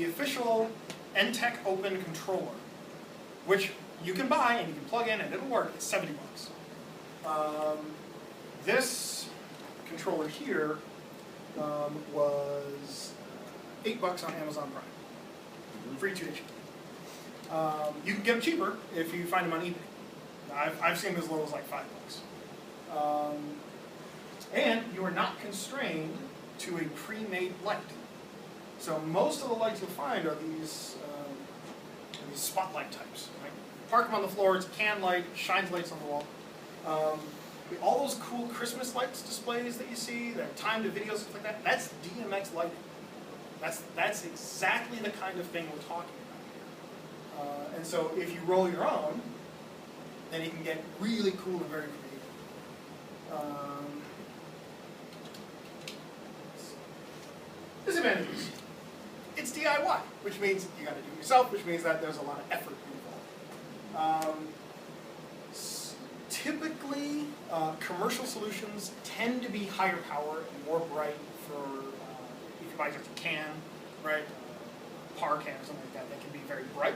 the official NTech Open controller, which you can buy and you can plug in and it'll work. It's $70. This controller here was $8 on Amazon Prime. Free 2 days. You can get them cheaper if you find them on eBay. I've seen them as low as like $5. And you are not constrained to a pre-made light. So most of the lights you'll find are these spotlight types. Right? Park them on the floor, it's a can light, shines lights on the wall. All those cool Christmas lights displays that you see, that time to videos, stuff like that, that's DMX lighting. That's exactly the kind of thing we're talking about here. And so if you roll your own, then you can get really cool and very creative. Disadvantages. It's DIY, which means you got to do it yourself, which means that there's a lot of effort involved. Typically, commercial solutions tend to be higher power and more bright for, if you buy just a can, right, par can or something like that, that can be very bright.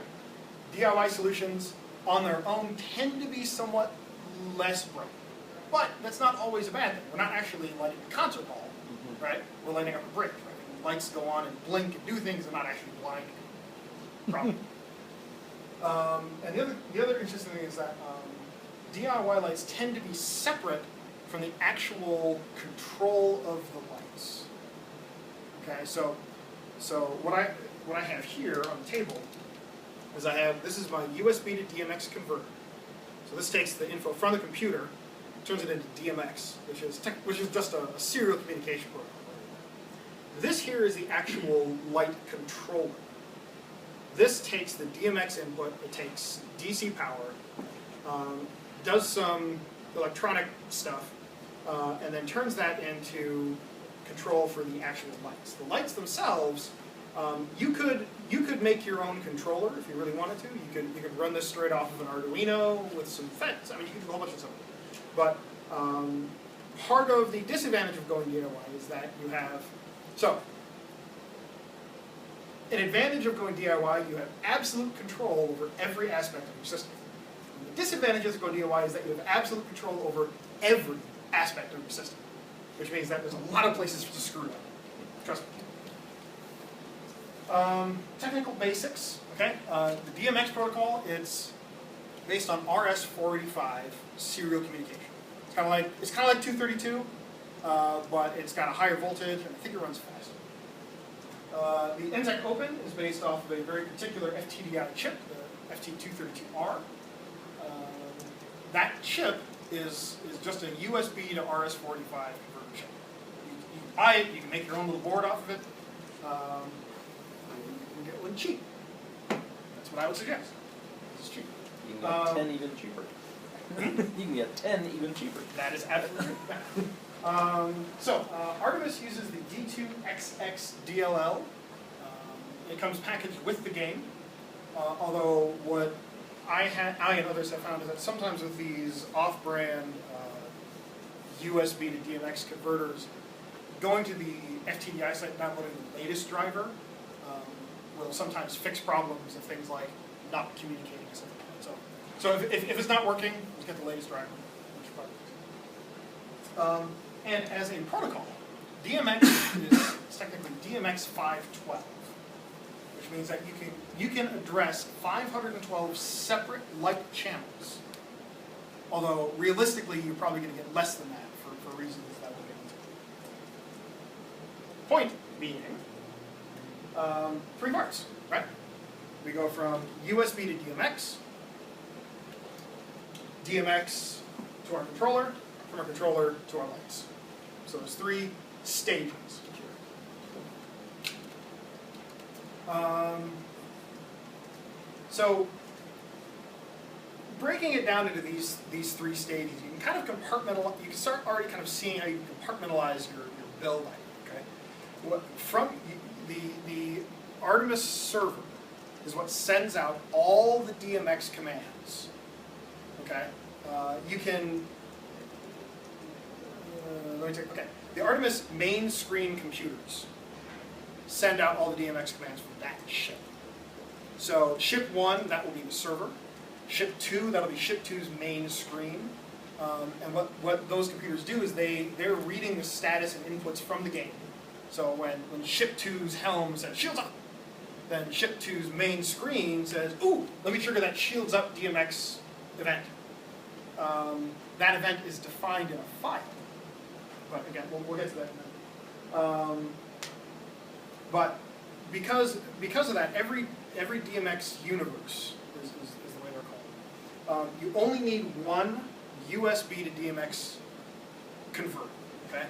DIY solutions on their own tend to be somewhat less bright. But that's not always a bad thing. We're not actually lighting a concert hall, right? We're lighting up a brick, right? Lights go on and blink and do things and not actually blind people. And the other interesting thing is that DIY lights tend to be separate from the actual control of the lights. Okay, so what I have here on the table is this is my USB to DMX converter. So this takes the info from the computer, turns it into DMX, which is just a serial communication protocol. This here is the actual light controller. This takes the DMX input, it takes DC power, does some electronic stuff, and then turns that into control for the actual lights. The lights themselves, you could make your own controller if you really wanted to. You could run this straight off of an Arduino with some FETs. I mean, you can do a whole bunch of stuff. But part of the disadvantage of going DIY is that you have, an advantage of going DIY, you have absolute control over every aspect of your system. And the disadvantages of going DIY is that you have absolute control over every aspect of your system, which means that there's a lot of places to screw up. Trust me. Technical basics, okay? The DMX protocol, it's based on RS-485 serial communication. It's kind of like 232, but it's got a higher voltage, and I think it runs faster. The NTech Open is based off of a very particular FTDI chip, the FT232R. That chip is just a USB to RS-485 converter chip. You can buy it, you can make your own little board off of it. You can get one cheap. That's what I would suggest. This is cheap. You can get 10 even cheaper. You can get 10 even cheaper. That is absolutely true. Artemis uses the D2XX DLL. It comes packaged with the game. Although what I and others have found is that sometimes with these off-brand USB to DMX converters, going to the FTDI site and downloading the latest driver will sometimes fix problems of things like not communicating or something like that. So if it's not working, just get the latest driver. And as a protocol, DMX is technically DMX 512, which means that you can address 512 separate light channels. Although realistically, you're probably going to get less than that for reasons that we'll get into. Point being, 3 parts, right? We go from USB to DMX, DMX to our controller, from our controller to our lights. So there's 3 stages here. So breaking it down into these 3 stages, you can kind of compartmentalize. You can start already kind of seeing how you compartmentalize your build item. Okay, from the Artemis server is what sends out all the DMX commands. Okay, you can. Let me take. Okay, the Artemis main screen computers send out all the DMX commands for that ship. So ship 1, that will be the server. Ship 2, that'll be ship 2's main screen. And what those computers do is they're reading the status and inputs from the game. So when ship 2's helm says shields up, then ship 2's main screen says, ooh, let me trigger that shields up DMX event. That event is defined in a file. But again, we'll get to that in a minute. But because of that, every DMX universe is the way they're called. You only need one USB to DMX converter, okay?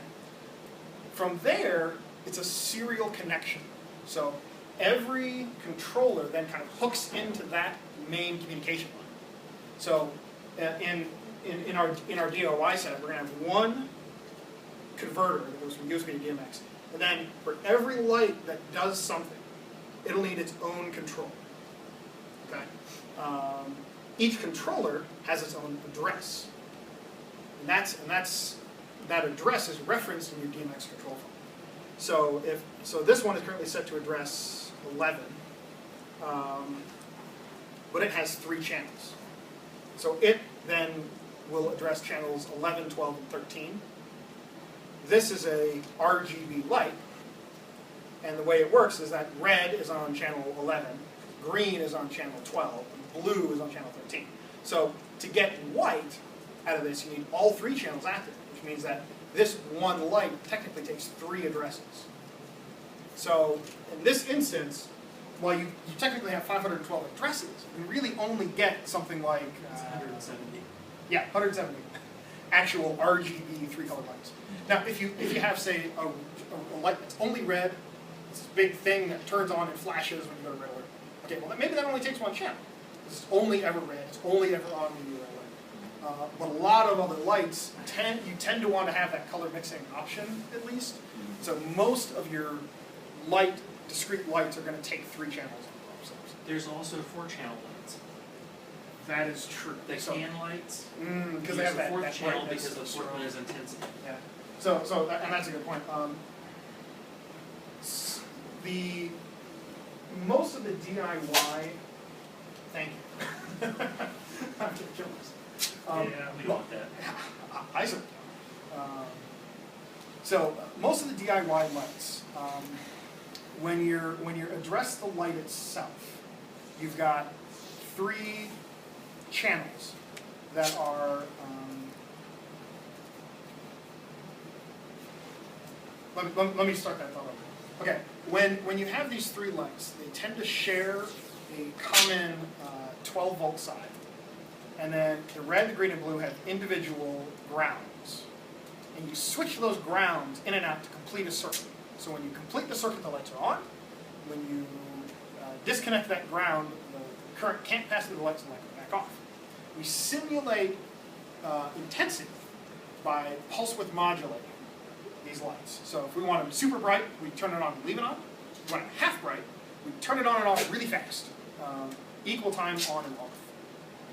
From there, it's a serial connection. So every controller then kind of hooks into that main communication line. So in our DOI setup, we're going to have one converter that goes from USB to DMX. And then for every light that does something, it'll need its own controller. Okay? Each controller has its own address. And that address is referenced in your DMX control file. So this one is currently set to address 11, but it has 3 channels. So it then will address channels 11, 12, and 13. This is a RGB light, and the way it works is that red is on channel 11, green is on channel 12, and blue is on channel 13. So to get white out of this, you need all 3 channels active, which means that this one light technically takes 3 addresses. So in this instance, while you technically have 512 addresses, you really only get something like 170. Yeah, 170 actual RGB 3-color lights. Now, if you have, say, a light that's only red, it's this big thing that turns on and flashes when you go to red alert. Okay, well maybe that only takes 1 channel. It's only ever red. It's only ever on when you red alert. But a lot of other lights you tend to want to have that color mixing option at least. So most of your discrete lights are going to take 3 channels on themselves. There's also 4-channel lights. That is true. The can lights. Because they have that 4th channel brightness because the 4th one is intensity. Yeah. And that's a good point. Most of the DIY. Thank you. I'm gonna kill this. Yeah, we don't want that. I certainly don't. So most of the DIY lights, when you address the light itself, you've got 3 channels that are. Let me start that thought over. Okay, when you have these 3 lights, they tend to share a common 12-volt side. And then the red, the green, and blue have individual grounds. And you switch those grounds in and out to complete a circuit. So when you complete the circuit, the lights are on. When you disconnect that ground, the current can't pass through the lights and the light goes back off. We simulate intensity by pulse width modulating these lights. So if we want them super bright, we turn it on and leave it on. If we want them half bright, we turn it on and off really fast. Equal time on and off.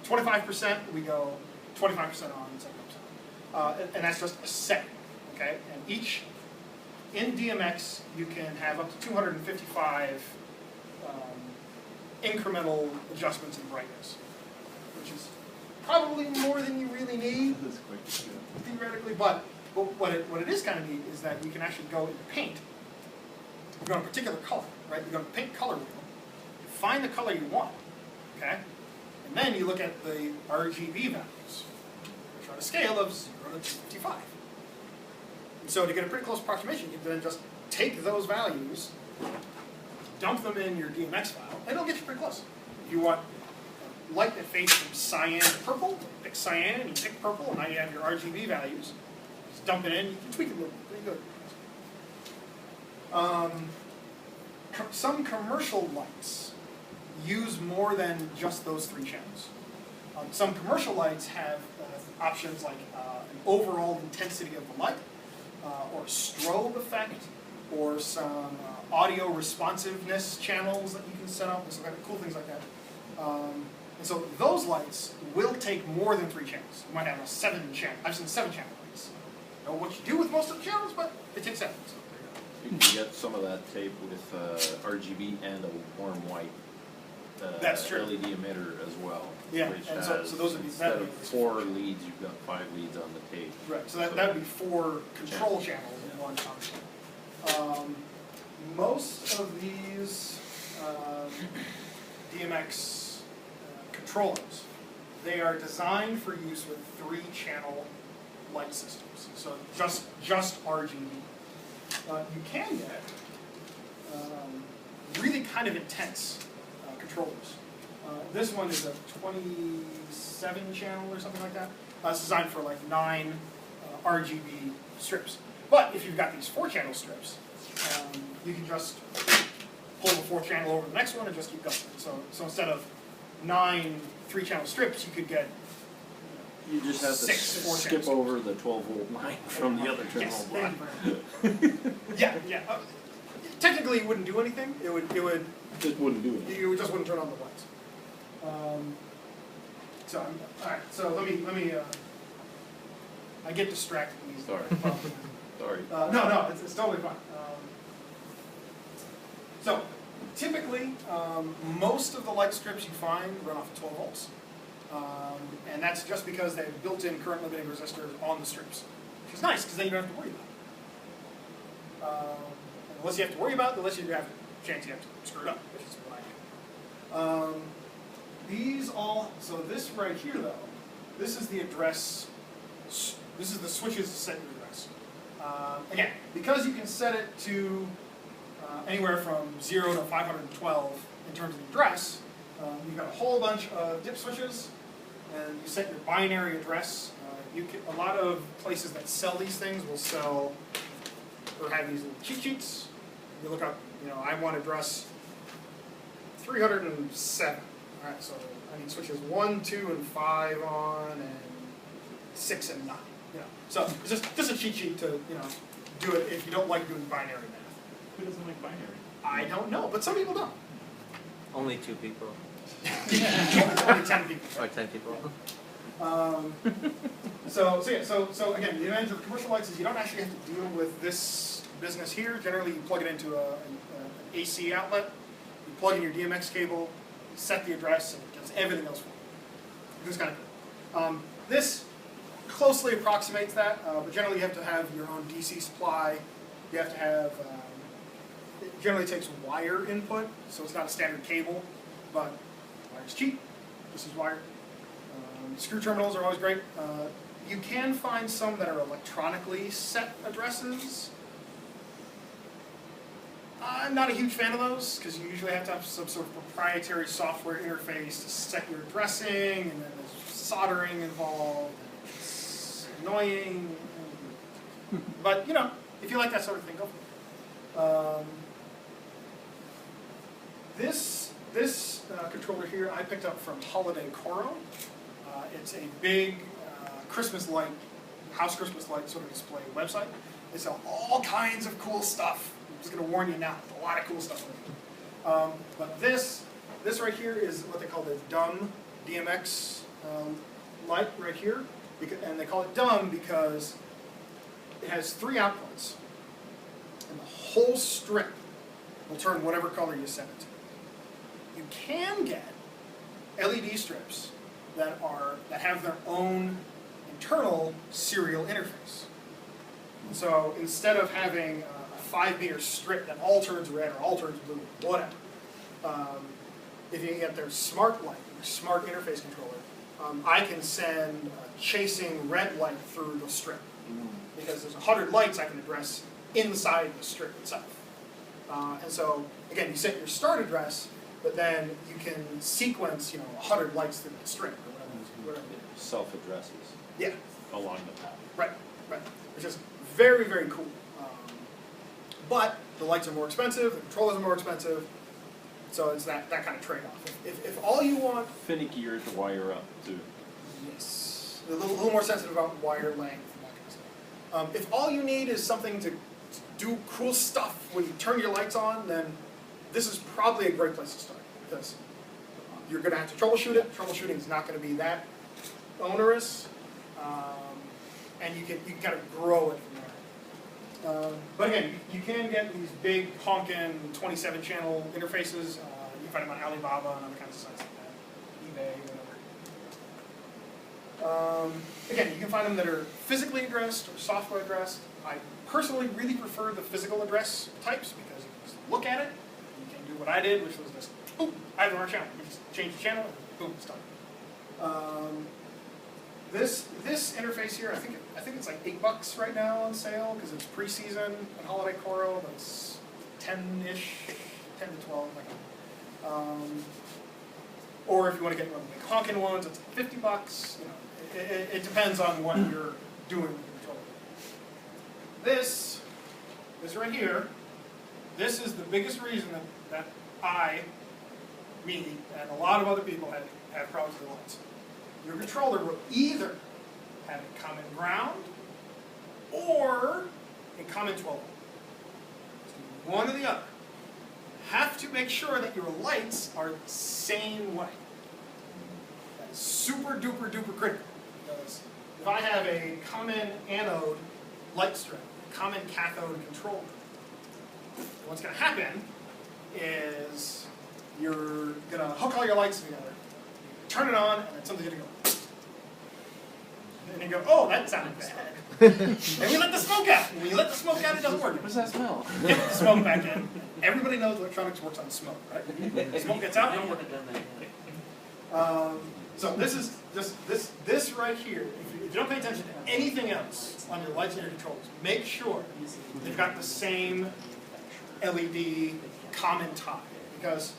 25%, we go 25% on and 70%. And that's just a setting, okay? And in DMX, you can have up to 255 incremental adjustments in brightness, which is probably more than you really need, theoretically, but what it is kind of neat is that you can actually go into paint. You go to a particular color, right? You go to paint color wheel, you find the color you want, okay? And then you look at the RGB values, which are on a scale of 0 to 255. And so to get a pretty close approximation, you can then just take those values, dump them in your DMX file, and it'll get you pretty close. If you want light that fades from cyan to purple, pick cyan, and you pick purple, and now you have your RGB values. Just dump it in, you can tweak it a little bit, pretty good. Some commercial lights use more than just those 3 channels. Some commercial lights have options like an overall intensity of the light, or a strobe effect, or some audio responsiveness channels that you can set up, and some kind of cool things like that. And so those lights will take more than 3 channels. You might have a 7-channel. I've seen 7-channel lights. I don't know what you do with most of the channels, but it takes 7. So there you You can get some of that tape with RGB and a warm white That's true. LED emitter as well. Yeah, Which and has, so those would be instead that of 4 leads, you've got 5 leads on the tape. Right, so that would be 4 control channels in one console. Most of these DMX controllers, they are designed for use with 3-channel light systems, so just RGB. You can get really kind of intense controllers. This one is a 27-channel or something like that. It's designed for like 9 RGB strips. But if you've got these 4-channel strips, you can just pull the 4th channel over the next one and just keep going. So instead of 9 3-channel strips, you could get You just have to 6 4 skip channels. over the 12-volt line from the other terminal Yes, block. thank you very much. Yeah. Technically, it wouldn't do anything. It would. Just wouldn't do it. You just wouldn't turn on the lights. All right. So let me. I get distracted easily. Sorry. Sorry. No, it's totally fine. So typically, most of the light strips you find run off of 12 volts, and that's just because they have built-in current limiting resistors on the strips, which is nice because then you don't have to worry about it. The less you have to worry about, the less you have a chance you have to screw it up, which is what I do. So this right here though, this is the address, this is the switches to set your address. Again, because you can set it to anywhere from 0 to 512 in terms of the address, you've got a whole bunch of dip switches, and you set your binary address. A lot of places that sell these things will sell or have these little cheat sheets. You look up, I want address 307. All right, so I need switches 1, 2, and 5 on, and 6 and 9. So it's just a cheat sheet to do it if you don't like doing binary math. Who doesn't like binary? I don't know, but some people don't. Only 2 people. Only 10 people. Or 10 people. So again, the advantage of the commercial lights is you don't actually have to deal with this business here. Generally, you plug it into an AC outlet, you plug in your DMX cable, you set the address, and it does everything else for you. It's kind of cool. This closely approximates that, but generally you have to have your own DC supply. You have to have, it generally takes wire input, so it's not a standard cable, but wire's cheap. This is wire. Screw terminals are always great. You can find some that are electronically set addresses. I'm not a huge fan of those because you usually have to have some sort of proprietary software interface to set your addressing, and then there's soldering involved. And it's annoying. But if you like that sort of thing, go for it. This controller here I picked up from Holiday Coro. It's a big Christmas light, house Christmas light sort of display website. They sell all kinds of cool stuff. I'm just going to warn you now, there's a lot of cool stuff on it. But this right here is what they call the dumb DMX light right here. And they call it dumb because it has 3 outputs. And the whole strip will turn whatever color you set it to. You can get LED strips that have their own internal serial interface. And so instead of having a 5-meter strip that all turns red or all turns blue, whatever, if you get their smart light, their smart interface controller, I can send a chasing red light through the strip. Because there's 100 lights I can address inside the strip itself. And so, again, you set your start address, but then you can sequence, 100 lights through that strip or whatever. Self-addresses. Yeah. Along the path. Right. Which is very, very cool. But the lights are more expensive, the controllers are more expensive, so it's that kind of trade-off. If all you want... Finickier to wire up, too. Yes. A little more sensitive about wire length and that kind of stuff. If all you need is something to do cool stuff when you turn your lights on, then this is probably a great place to start, because you're going to have to troubleshoot it. Troubleshooting is not going to be that onerous, and you can kind of grow it from But again, you can get these big honkin' 27-channel interfaces. You can find them on Alibaba and other kinds of sites like that, eBay, whatever. Again, you can find them that are physically addressed or software addressed. I personally really prefer the physical address types because you can just look at it. You can do what I did, which was just, boom, I have the wrong channel. You just change the channel, and boom, it's done. This interface here, I think it's like $8 right now on sale because it's preseason and holiday Coro. That's 10-ish, 10 to 12. Like or if you want to get one of the big honkin' ones, it's $50. You know, it depends on what you're doing with the controller. This right here, this is the biggest reason that me, and a lot of other people have problems with the lights. Your controller will either have a common ground or a common 12 volt. One or the other. Have to make sure that your lights are the same way. That is super duper duper critical. Because if I have a common anode light strip, common cathode controller, what's going to happen is you're going to hook all your lights together, turn it on, and then something's going to go. And you go, oh, that sounded bad. And we let the smoke out. And when you let the smoke out, it doesn't work. What does that smell? Get the smoke back in. Everybody knows electronics works on smoke, right? Smoke gets out, I don't work. haven't done that yet. So this is this right here. If you don't pay attention to anything else on your lights and your controls, make sure they've got the same LED common tie, because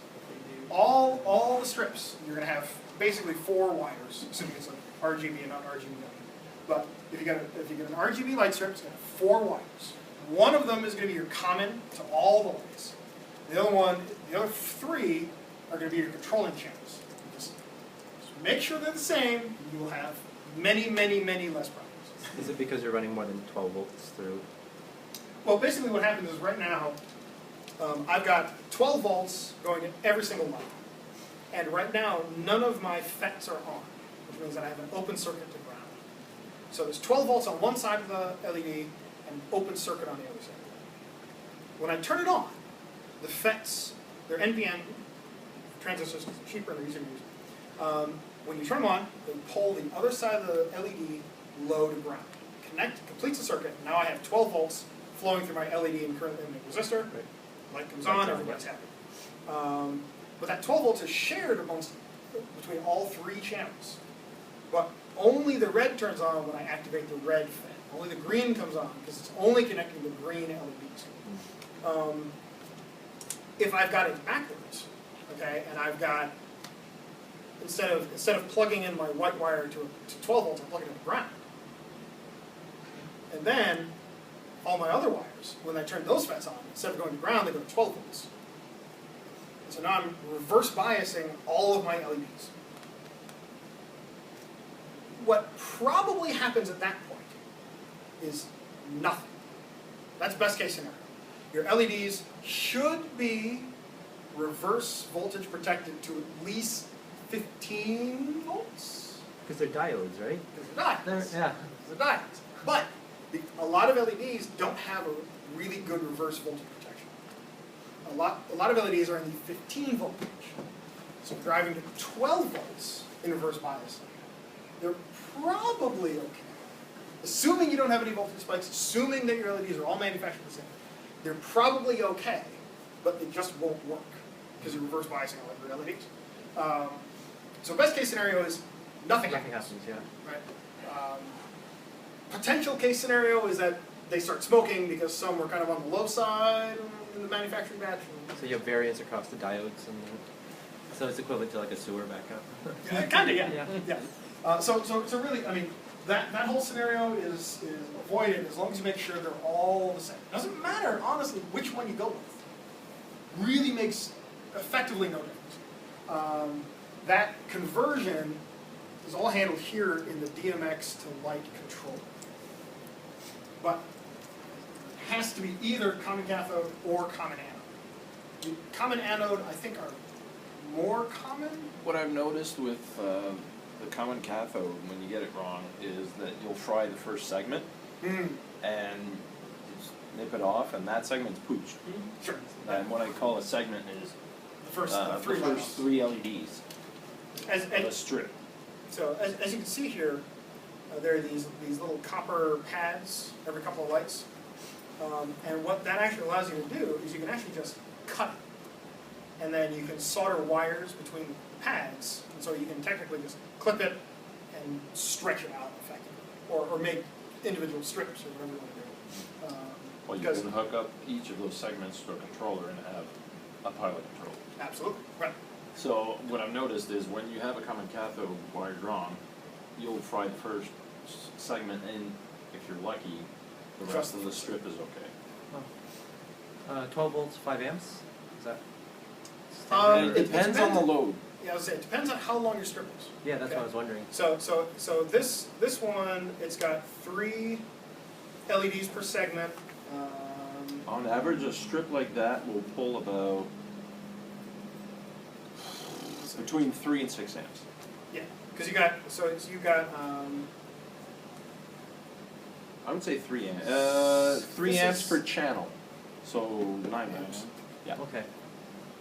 all the strips you're going to have basically 4 wires, assuming it's like RGB and not RGB. But if you get an RGB light strip, it's going to have 4 wires. One of them is going to be your common to all the lights. The other 3 are going to be your controlling channels. Just make sure they're the same. You will have many, many, many less problems. Is it because you're running more than 12 volts through? Well, basically what happens is right now, I've got 12 volts going in every single light. And right now, none of my FETs are on, which means that I have an open circuit to ground. So there's 12 volts on one side of the LED and open circuit on the other side. When I turn it on, the FETs, they're NPN transistors, because they're cheaper and they're easier to use. When you turn them on, they pull the other side of the LED low to ground. Completes the circuit. Now I have 12 volts flowing through my LED and current limiting resistor. Right. Light comes on, everybody's happy. But that 12 volts is shared between all 3 channels. But only the red turns on when I activate the red FET. Only the green comes on because it's only connecting to green LEDs. If I've got it backwards, okay, and I've got instead of plugging in my white wire to 12 volts, I'm plugging in the ground. And then all my other wires, when I turn those FETs on, instead of going to ground, they go to 12 volts. So now I'm reverse biasing all of my LEDs. What probably happens at that point is nothing. That's best case scenario. Your LEDs should be reverse voltage protected to at least 15 volts. Because they're diodes, right? Because they're diodes. Yeah. They're diodes. But a lot of LEDs don't have a really good reverse voltage protection. A lot of LEDs are in the 15 volt range. So driving to 12 volts in reverse bias, they're probably okay. Assuming you don't have any voltage spikes, assuming that your LEDs are all manufactured the same, they're probably okay, but they just won't work because you're reverse biasing all of your LEDs. So best case scenario is nothing happens. Yeah. Right? Potential case scenario is that they start smoking because some were kind of on the low side in the manufacturing batch. So you have variance across the diodes, and so it's equivalent to like a sewer backup. Kind of, yeah. So really, I mean, that whole scenario is avoided as long as you make sure they're all the same. It doesn't matter, honestly, which one you go with. Really makes effectively no difference. That conversion is all handled here in the DMX to light controller. But it has to be either common cathode or common anode. Common anode, I think, are more common. What I've noticed with the common cathode, when you get it wrong, is that you'll fry the first segment, and nip it off, and that segment's pooched. Sure. And what I call a segment is The first the three first lines. 3 LEDs As, of a as, strip. so as you can see here, there are these little copper pads every couple of lights. And what that actually allows you to do is you can actually just cut it. And then you can solder wires between the pads. And so you can technically just clip it and stretch it out effectively. Or make individual strips or whatever you want to do. Well, you because- can hook up each of those segments to a controller and have a pilot control. Absolutely, right. So what I've noticed is when you have a common cathode wire drawn, you'll fry the first segment, and if you're lucky, the rest of the strip is okay. 12 volts, 5 amps? Is that? It depends on the load. Yeah, I was saying, it depends on how long your strip is. Yeah, that's Okay. what I was wondering. So this one, it's got 3 LEDs per segment. On average, a strip like that will pull about between 3 and 6 amps. Yeah, because you got I would say 3 amps. 3 This amps is- per channel, so 9 amps. Yeah. Okay.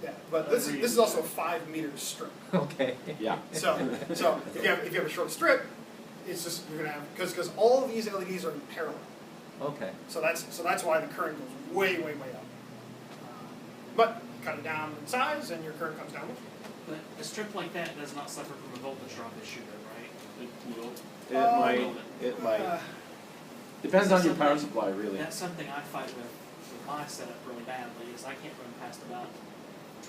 yeah, but this is also a 5 meter strip. Okay. Yeah. So if you have a short strip, it's just you're gonna have because all of these LEDs are in parallel. Okay. So that's why the current goes way up. But you cut it down in size, and your current comes down with it. But a strip like that does not suffer from a voltage drop issue, though, right? It will. It might. Depends on your power supply, really. That's something I fight with my setup really badly, is I can't run past about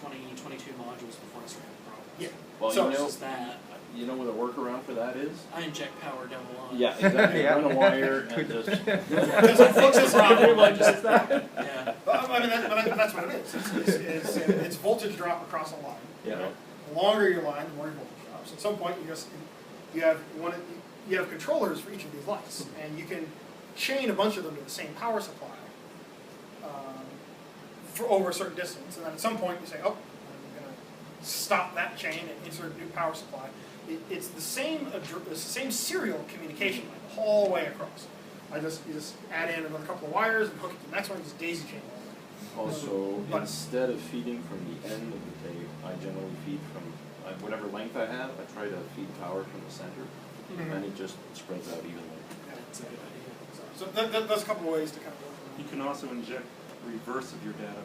22 modules before I start having problems. Yeah. Well, So- you know, It's that. you know what a workaround for that is? I inject power down the line. Yeah, exactly. Yeah. Run a wire and just. Because it fixes the problem. Yeah. I mean, that's what it is. It's voltage drop across a line. Yeah. Right? The longer your line, the more your voltage drops. At some point, you have controllers for each of these lights, and you can chain a bunch of them to the same power supply for over a certain distance, and then at some point you say, oh, I'm going to stop that chain and insert a new power supply. It's the same serial communication line the whole way across. You just add in another couple of wires and hook it to the next one, just daisy chain all the way. Also, But- instead of feeding from the end of the tape, I generally feed from whatever length I have. I try to feed power from the center, and it just spreads out evenly. That's a good idea. So that's a couple of ways to kind of work on You can also inject reverse of your data.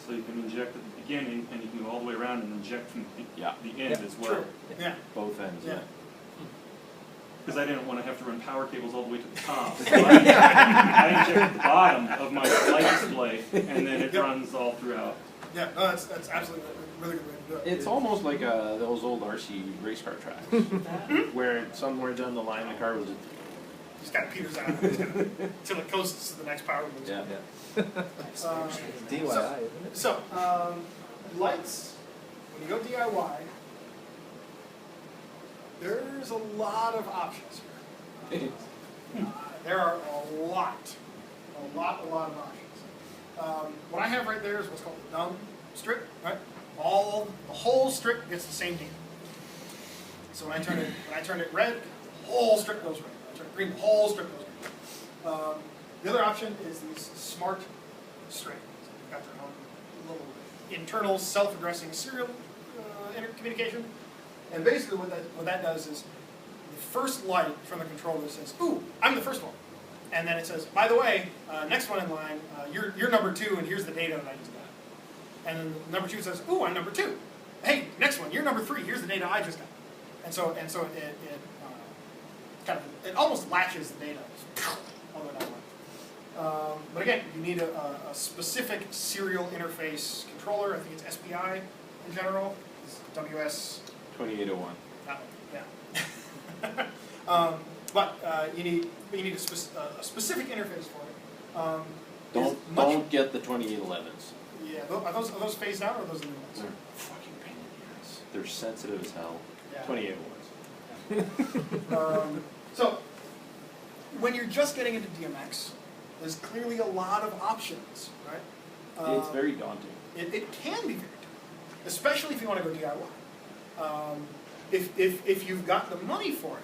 So you can inject at the beginning, and you can go all the way around and inject from the end Yeah. as well. True. Yeah. Both ends, Yeah. yeah. Because I didn't want to have to run power cables all the way to the top. So I inject at the bottom of my light display, and then it Yep. runs all throughout. Yeah, no, that's absolutely a really good way to do it. It's almost like those old RC race car tracks, where somewhere down the line the car was just, Just kind of peters out until it coasts to the next power boost. yeah. DIY, isn't it? So, lights, when you go DIY, there's a lot of options here. There are a lot of options. What I have right there is what's called the dumb strip, right? The whole strip gets the same data. So when I turn it red, the whole strip goes red. When I turn it green, the whole strip goes green. The other option is these smart strips. They've got their own little internal self-addressing serial intercommunication. And basically what that does is the first light from the controller says, ooh, I'm the first one. And then it says, by the way, next one in line, you're number 2, and here's the data that I just got. And then number 2 says, ooh, I'm number 2. Hey, next one, you're number 3, here's the data I just got. And so it almost latches the data all the way down the line. But again, you need a specific serial interface controller. I think it's SPI in general. It's WS. 2801. That one, yeah. But you need a specific interface for it. Don't get the 2811s. Yeah, are those phased out or are those the new ones? They're fucking pain in the ass. They're sensitive as hell. Yeah. 2801s. So, when you're just getting into DMX, there's clearly a lot of options, right? It's very daunting. It can be very daunting, especially if you want to go DIY. If you've got the money for it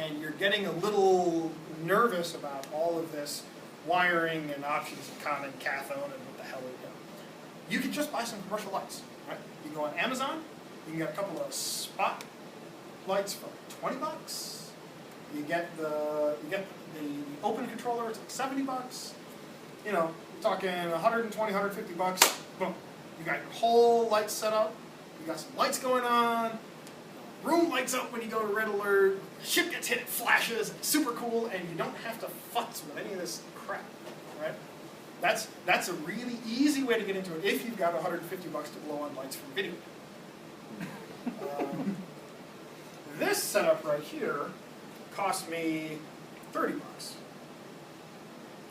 and you're getting a little nervous about all of this wiring and options and common cathode and what the hell are you doing, you can just buy some commercial lights, right? You can go on Amazon, you can get a couple of spot lights for like $20. You get the open controller, it's like $70. You know, you're talking 120, 150 bucks. Boom. You got your whole light set up. You got some lights going on. Room lights up when you go to red alert. Ship gets hit, it flashes. It's super cool, and you don't have to futz with any of this crap, right? That's a really easy way to get into it if you've got 150 bucks to blow on lights from video. This setup right here cost me 30 bucks.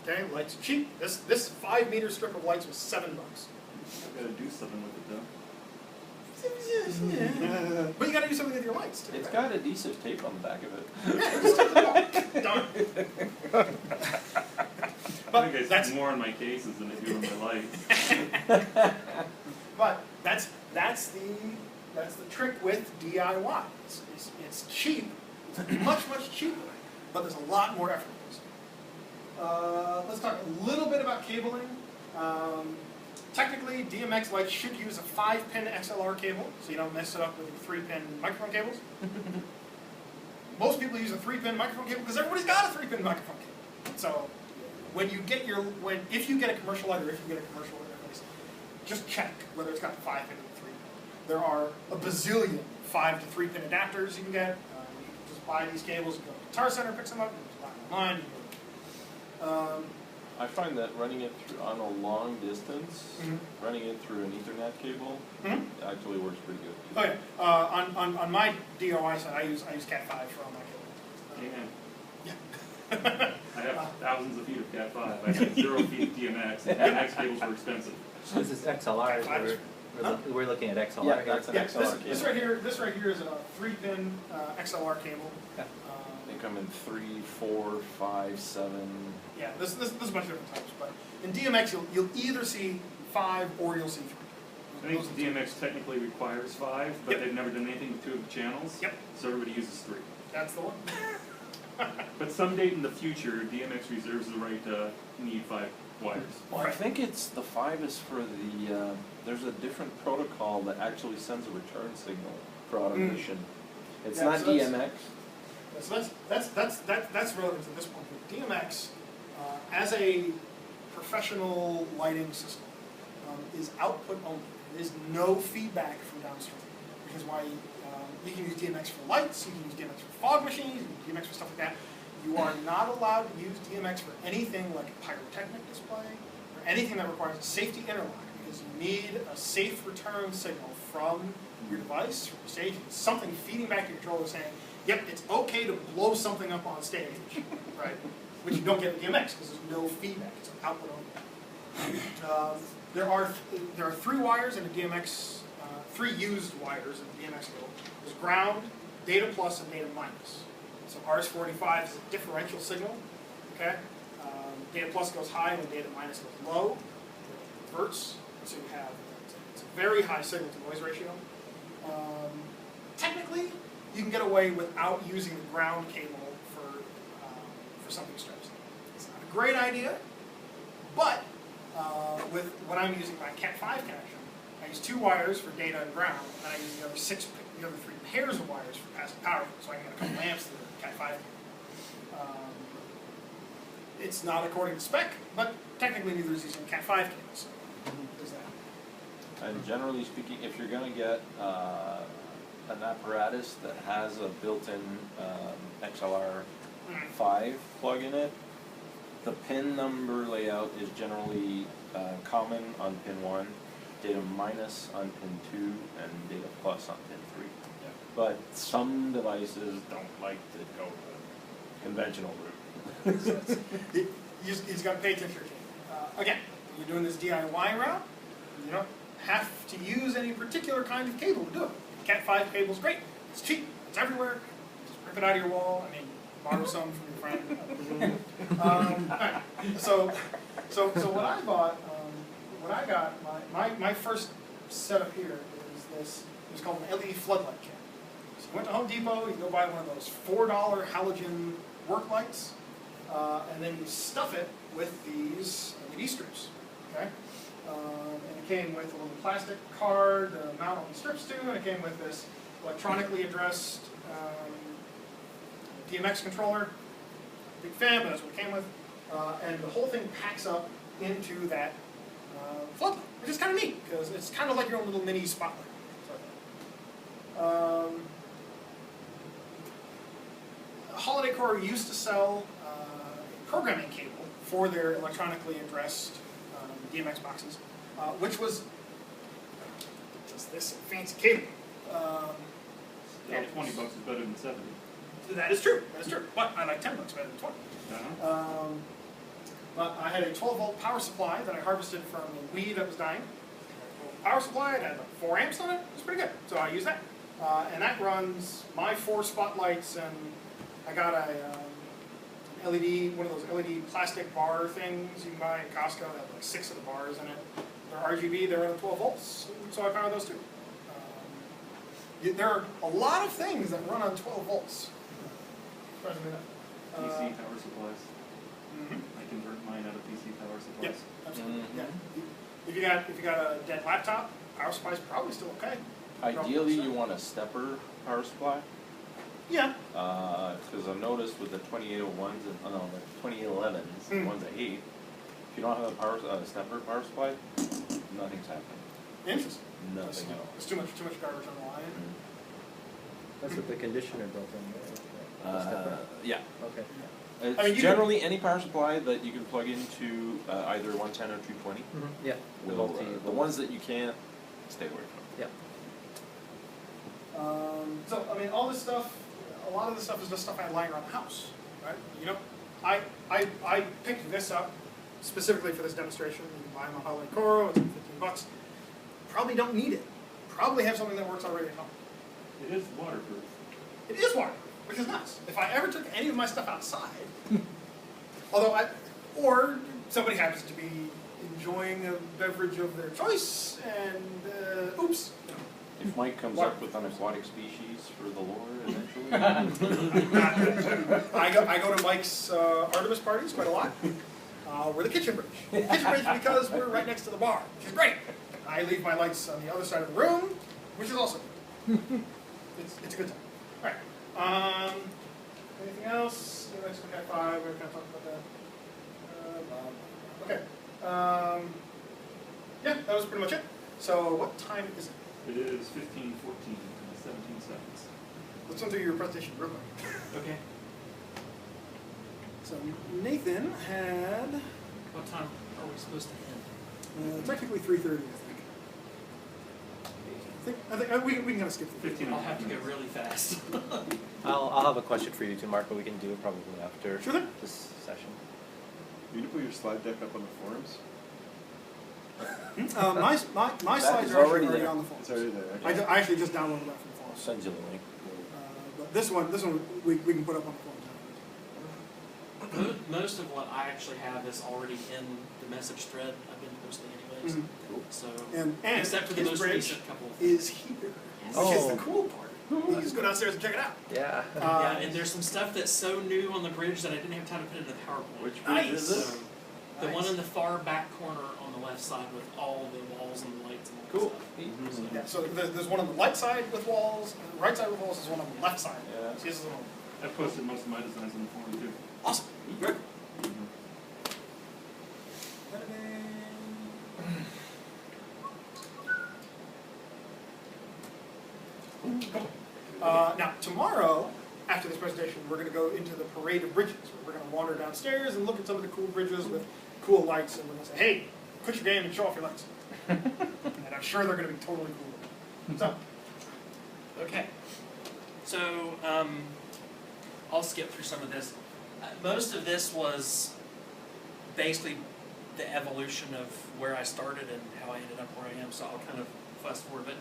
Okay, lights are cheap. This 5 meter strip of lights was $7. I've got to do something with it though. But you got to do something with your lights too. It's right? got adhesive tape on the back of it. Yeah, just take it off. Done. I think I see more on my cases than I do on my lights. But that's the trick with DIY. It's cheap. It's much cheaper, but there's a lot more effort. Let's talk a little bit about cabling. Technically, DMX lights should use a 5-pin XLR cable, so you don't mess it up with your 3-pin microphone cables. Most people use a 3-pin microphone cable because everybody's got a 3-pin microphone cable. So when you get if you get a commercial light or if you get a commercial interface, just check whether it's got a 5-pin or 3-pin. There are a bazillion 5 to 3-pin adapters you can get. You can just buy these cables, you go to the Guitar Center, picks them up, you just buy them online. I find that running it through on a long distance, running it through an Ethernet cable, actually works pretty good. Okay, on my DOI side, I use Cat5 for all my cables. Amen. I have thousands of feet of Cat 5. I have 0 feet of DMX, and DMX cables were expensive. So this is XLR. We're looking at XLR. Yeah, that's an Yeah, XLR this cable. right here is a 3-pin XLR cable. Yeah. They come in 3, 4, 5, 7. Yeah, this is a bunch of different types, but in DMX you'll either see 5 or you'll see 3. I think DMX technically requires 5, but Yep. they've never done anything with 2 of the channels. Yep. So everybody uses 3. That's the one. But some date in the future, DMX reserves the right to need 5 wires. Well, I think it's the 5 is for the, there's a different protocol that actually sends a return signal for automation. It's Yeah, not so that's- DMX. So that's relevant to this point. But DMX, as a professional lighting system, is output only. There is no feedback from downstream, which is why you can use DMX for lights, you can use DMX for fog machines, you can use DMX for stuff like that. You are not allowed to use DMX for anything like a pyrotechnic display or anything that requires a safety interlock, because you need a safe return signal from your device, from your stage, something feeding back to your controller saying, yep, it's okay to blow something up on stage, right? Which you don't get with DMX because there's no feedback, it's an output only. There are 3 wires in a DMX, 3 used wires in the DMX cable. There's ground, data plus, and data minus. So RS-485 is a differential signal, okay? Data plus goes high and data minus goes low. It reverts, so you have, it's a very high signal to noise ratio. Technically, you can get away without using the ground cable for something strips. It's not a great idea, but with when I'm using my Cat 5 connection, I use 2 wires for data and ground, and I use the other 3 pairs of wires for passive power, so I can get a couple amps through the Cat 5. It's not according to spec, but technically neither is using Cat 5 cable, so there's that. And generally speaking, if you're going to get an apparatus that has a built-in XLR 5 plug in it, the pin number layout is generally common on pin 1, data minus on pin 2, and data plus on pin 3. Yeah. But some devices don't like to go the conventional route. So you just got to pay attention. Again, when you're doing this DIY route, you don't have to use any particular kind of cable to do it. Cat 5 cable's great. It's cheap. It's everywhere. Just rip it out of your wall. I mean, borrow some from your friend. Alright. So what I bought, what I got, my first setup here is this. It's called an LED floodlight kit. So you went to Home Depot. You go buy one of those $4 halogen work lights. and then you stuff it with these LED strips, okay? And it came with a little plastic card to mount on the strips too, and it came with this electronically addressed DMX controller. Big fan, but that's what it came with. And the whole thing packs up into that floodlight, which is kind of neat, because it's kind of like your own little mini spotlight. Holiday Core used to sell a programming cable for their electronically addressed DMX boxes, which was just this fancy cable. Yeah, $20 is better than 70. That is true. That is true. But I like $10 better than 20. But I had a 12-volt power supply that I harvested from a weed that was dying. Power supply, it had like 4 amps on it. It was pretty good. So I used that. And that runs my 4 spotlights, and I got a an LED, one of those LED plastic bar things you can buy at Costco that have like 6 of the bars in it. They're RGB, they're running 12 volts. So I power those too. There are a lot of things that run on 12 volts. Surprisingly enough. PC power supplies. I convert mine out of PC power supplies. Yes, absolutely. Yeah. If you got a dead laptop, power supply is probably still okay. Ideally, you want a stepper power supply. Yeah. Because I've noticed with the 2801s and the 2811s, the ones I hate, if you don't have a stepper power supply, nothing's happening. Interesting. Nothing at all. There's too much garbage on the line. That's with the conditioner built in there. Yeah. Okay. It's I mean, generally any power supply that you can plug into either 110 or 220. Yeah. The ones that you can't, stay away from. Yeah. So I mean, all this stuff, a lot of this stuff is just stuff I had lying around the house, right? You know, I picked this up specifically for this demonstration. You can buy them on Holiday Coro. It's $15. Probably don't need it. Probably have something that works already at home. It is waterproof. It is waterproof, which is nice. If I ever took any of my stuff outside, or somebody happens to be enjoying a beverage of their choice, and oops. If Mike comes up with an aquatic species for the lore eventually. I go to Mike's Artemis parties quite a lot. We're the kitchen bridge. Kitchen bridge because we're right next to the bar, which is great. I leave my lights on the other side of the room, which is also good. It's a good time. All right. Anything else? Next week at 5. We're going to talk about that. Okay. Yeah, that was pretty much it. So what time is it? It is 15:14 and 17 seconds. Let's run through your presentation real quick. Okay. So Nathan had What time are we supposed to end? technically 3:30, I think we can kind of skip through. 15. I'll have to go really fast. I'll have a question for you too, Mark, but we can do it probably after Sure thing. this session. You need to put your slide deck up on the forums? My slides is are already already there. on the phone. It's already there. Okay. I actually just downloaded that from the I'll phone. send you the link. But this one we can put up on the phone. Most of what I actually have is already in the message thread I've been posting anyways. Mhm. So, And except for the his most bridge recent couple. is here, which is Oh. the cool part. You just go downstairs and check it out. Yeah. Yeah, and there's some stuff that's so new on the bridge that I didn't have time to put into PowerPoint. Which Nice. bridge is it? So, the one in the far back corner on the left side with all the walls and the lights and all Cool. that stuff. Yeah, so there's one on the right side with walls, and the right side with walls is one on the left side. Yeah. So this is one. I've posted most of my designs on the forum too. Awesome. Good. Now, tomorrow, after this presentation, we're going to go into the parade of bridges. We're going to wander downstairs and look at some of the cool bridges with cool lights, and we're going to say, hey, quit your game and show off your lights. And I'm sure they're going to be totally cool. So, Okay. So, I'll skip through some of this. Most of this was basically the evolution of where I started and how I ended up where I am, so I'll kind of fast forward a bit.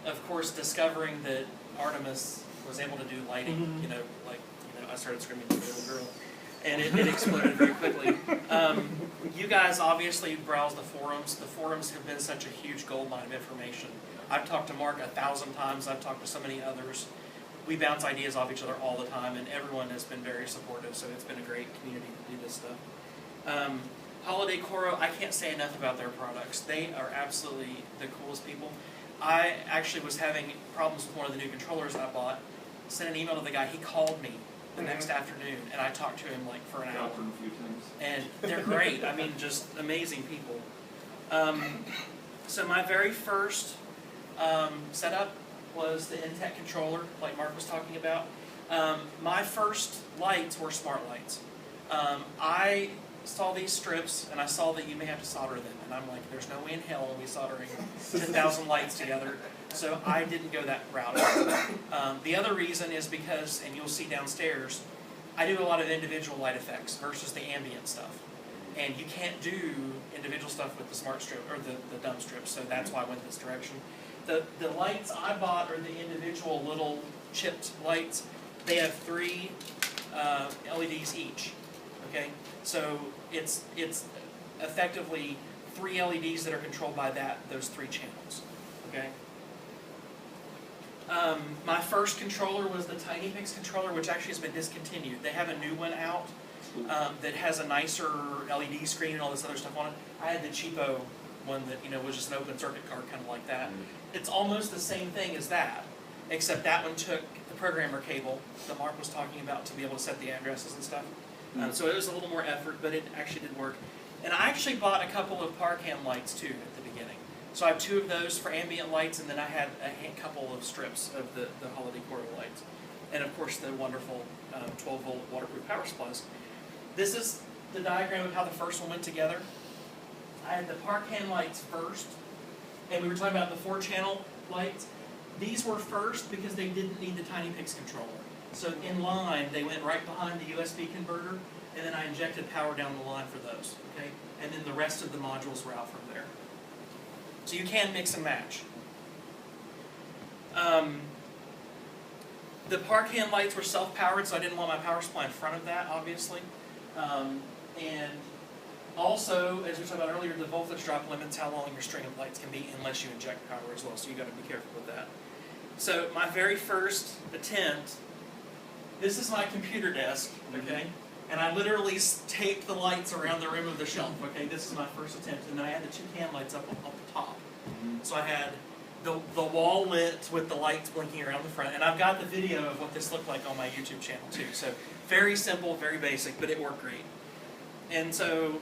Of course, discovering that Artemis was able to do lighting, I started screaming like a little girl, and it exploded very quickly. You guys obviously browse the forums. The forums have been such a huge goldmine of information. I've talked to Mark 1,000 times. I've talked to so many others. we bounce ideas off each other all the time, and everyone has been very supportive, so it's been a great community to do this stuff. Holiday Coro, I can't say enough about their products. They are absolutely the coolest people. I actually was having problems with one of the new controllers I bought, sent an email to the guy, he called me the next afternoon, and I talked to him like for an hour. Got them a few times. And they're great, I mean, just amazing people. So my very first setup was the Intech controller, like Mark was talking about. My first lights were smart lights. I saw these strips, and I saw that you may have to solder them, and I'm like, there's no way in hell I'll be soldering 10,000 lights together, so I didn't go that route. The other reason is because, and you'll see downstairs, I do a lot of individual light effects versus the ambient stuff. And you can't do individual stuff with the smart strip, or the dumb strips, so that's why I went this direction. The lights I bought are the individual little chipped lights. They have 3 LEDs each, okay? So it's effectively 3 LEDs that are controlled by those 3 channels, okay? My first controller was the TinyPix controller, which actually has been discontinued. They have a new one out that has a nicer LED screen and all this other stuff on it. I had the cheapo one that, you know, was just an open circuit card, kind of like that. It's almost the same thing as that, except that one took the programmer cable that Mark was talking about to be able to set the addresses and stuff. So it was a little more effort, but it actually did work. And I actually bought a couple of Parcam lights too at the beginning. So I have 2 of those for ambient lights, and then I had a couple of strips of the Holiday Coro lights. And of course the wonderful 12-volt waterproof power supplies. This is the diagram of how the first one went together. I had the Parcam lights first, and we were talking about the 4-channel lights. These were first because they didn't need the TinyPix controller. So in line, they went right behind the USB converter, and then I injected power down the line for those, okay? And then the rest of the modules were out from there. So you can mix and match. The Parcam lights were self-powered, so I didn't want my power supply in front of that, obviously. And also, as we talked about earlier, the voltage drop limits how long your string of lights can be unless you inject power as well, so you got to be careful with that. So my very first attempt, this is my computer desk, okay? And I literally taped the lights around the rim of the shelf, okay? This is my first attempt, and then I had the 2 cam lights up the top. So I had the wall lit with the lights blinking around the front, and I've got the video of what this looked like on my YouTube channel too. So very simple, very basic, but it worked great. And so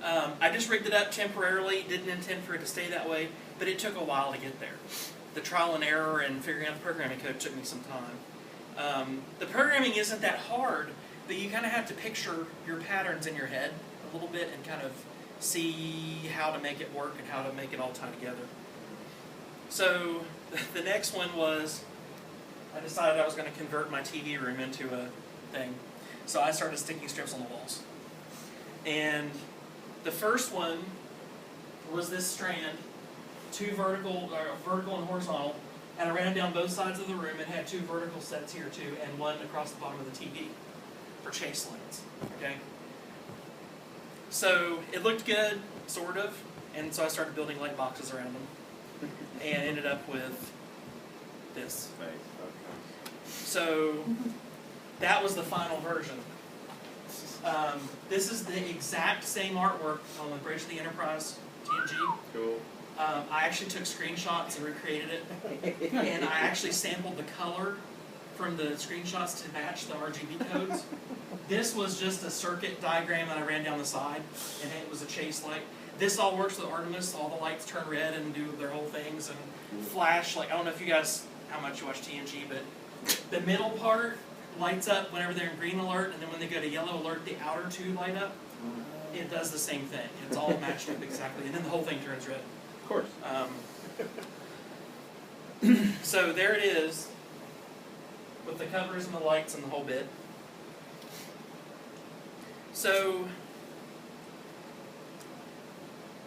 I just rigged it up temporarily, didn't intend for it to stay that way, but it took a while to get there. The trial and error and figuring out the programming code took me some time. The programming isn't that hard, but you kind of have to picture your patterns in your head a little bit and kind of see how to make it work and how to make it all tie together. So the next one was, I decided I was going to convert my TV room into a thing. So I started sticking strips on the walls. And the first one was this strand, 2 vertical and horizontal, and I ran them down both sides of the room and had 2 vertical sets here too, and 1 across the bottom of the TV for chase lights, okay? So it looked good, sort of, and so I started building light boxes around them, and ended up with this. So that was the final version. This is the exact same artwork on the Bridge of the Enterprise TNG. Cool. I actually took screenshots and recreated it, and I actually sampled the color from the screenshots to match the RGB codes. This was just a circuit diagram that I ran down the side, and it was a chase light. This all works with Artemis. All the lights turn red and do their whole things and flash. Like, I don't know if you guys, how much you watch TNG, but the middle part lights up whenever they're in green alert, and then when they go to yellow alert, the outer 2 light up. It does the same thing. It's all matched up exactly, and then the whole thing turns red. Of course. So there it is, with the covers and the lights and the whole bit. So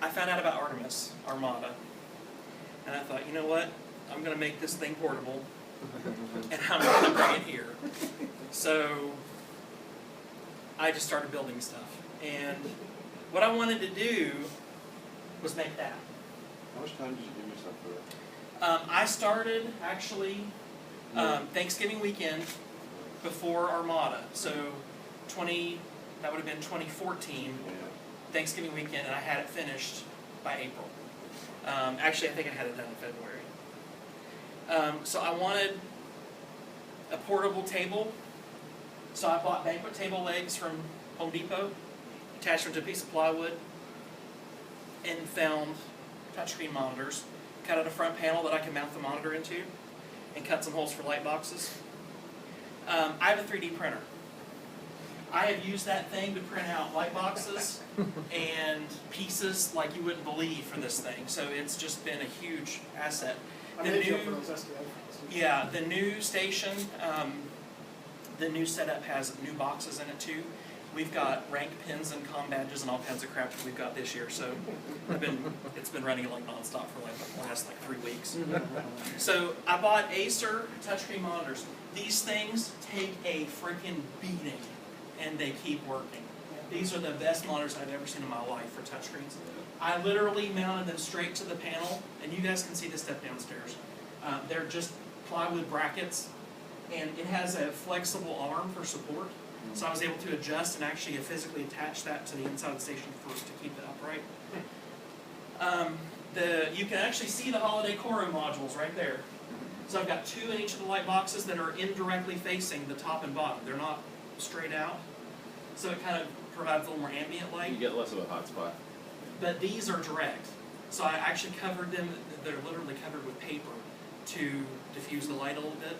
I found out about Artemis Armada, and I thought, you know what? I'm going to make this thing portable, and I'm going to bring it here. So I just started building stuff, and what I wanted to do was make that. How much time did you give yourself for that? I started, actually, Thanksgiving weekend before Armada, so that would have been 2014, Thanksgiving weekend, and I had it finished by April. Actually, I think I had it done in February. So I wanted a portable table, so I bought banquet table legs from Home Depot, attached them to a piece of plywood, and found touchscreen monitors, cut out a front panel that I can mount the monitor into, and cut some holes for light boxes. I have a 3D printer. I have used that thing to print out light boxes and pieces like you wouldn't believe for this thing, so it's just been a huge asset. I'm gonna hit you up for those STL files. Yeah, the new station, the new setup has new boxes in it too. We've got rank pins and comm badges and all kinds of crap that we've got this year, so it's been running like nonstop for like the last 3 weeks. So I bought Acer touchscreen monitors. These things take a freaking beating, and they keep working. These are the best monitors I've ever seen in my life for touchscreens. I literally mounted them straight to the panel, and you guys can see this stuff downstairs. They're just plywood brackets, and it has a flexible arm for support. So I was able to adjust and actually physically attach that to the inside of the station to keep it upright. You can actually see the Holiday Coro modules right there. So I've got 2 in each of the light boxes that are indirectly facing the top and bottom. They're not straight out. So it kind of provides a little more ambient light. You get less of a hot spot. But these are direct. So I actually covered them, they're literally covered with paper to diffuse the light a little bit.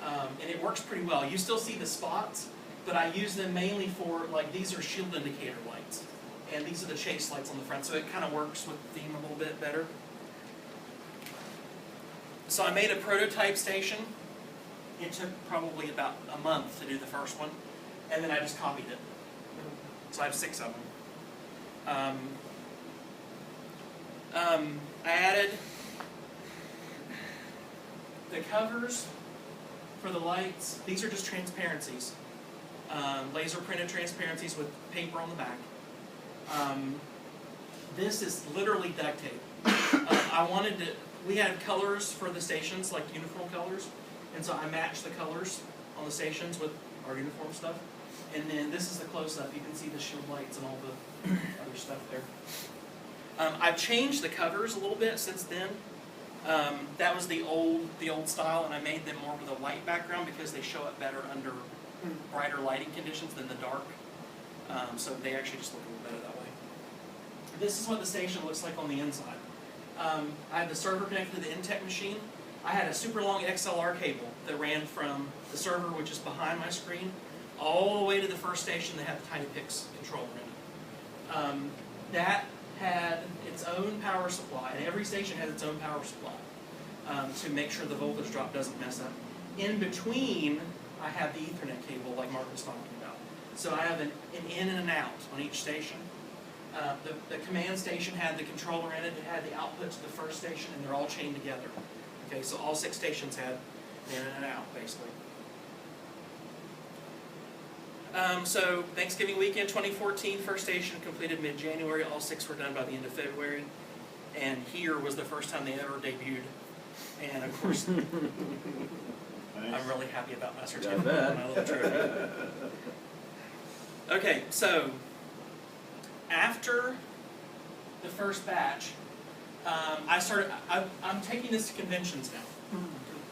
And it works pretty well. You still see the spots, but I use them mainly for, like, these are shield indicator lights. And these are the chase lights on the front, so it kind of works with the theme a little bit better. So I made a prototype station. It took probably about a month to do the first one, and then I just copied it. So I have 6 of them. I added the covers for the lights. These are just transparencies. Laser printed transparencies with paper on the back. This is literally duct tape. We had colors for the stations, like uniform colors, and so I matched the colors on the stations with our uniform stuff. And then this is the close-up. You can see the shield lights and all the other stuff there. I've changed the covers a little bit since then. That was the old style, and I made them more with a white background because they show up better under brighter lighting conditions than the dark. So they actually just look a little better that way. This is what the station looks like on the inside. I had the server connected to the Intech machine. I had a super long XLR cable that ran from the server, which is behind my screen, all the way to the first station that had the Tiny Pix controller in it. That had its own power supply, and every station has its own power supply to make sure the voltage drop doesn't mess up. In between, I have the Ethernet cable like Mark was talking about. So I have an in and an out on each station. The command station had the controller in it, it had the output to the first station, and they're all chained together. Okay, so all 6 stations had an in and an out, basically. So Thanksgiving weekend 2014, first station completed mid-January, all 6 were done by the end of February. And here was the first time they ever debuted. And of course, I'm really happy about my certificate and my little trophy. Okay, so after the first batch, I'm taking this to conventions now.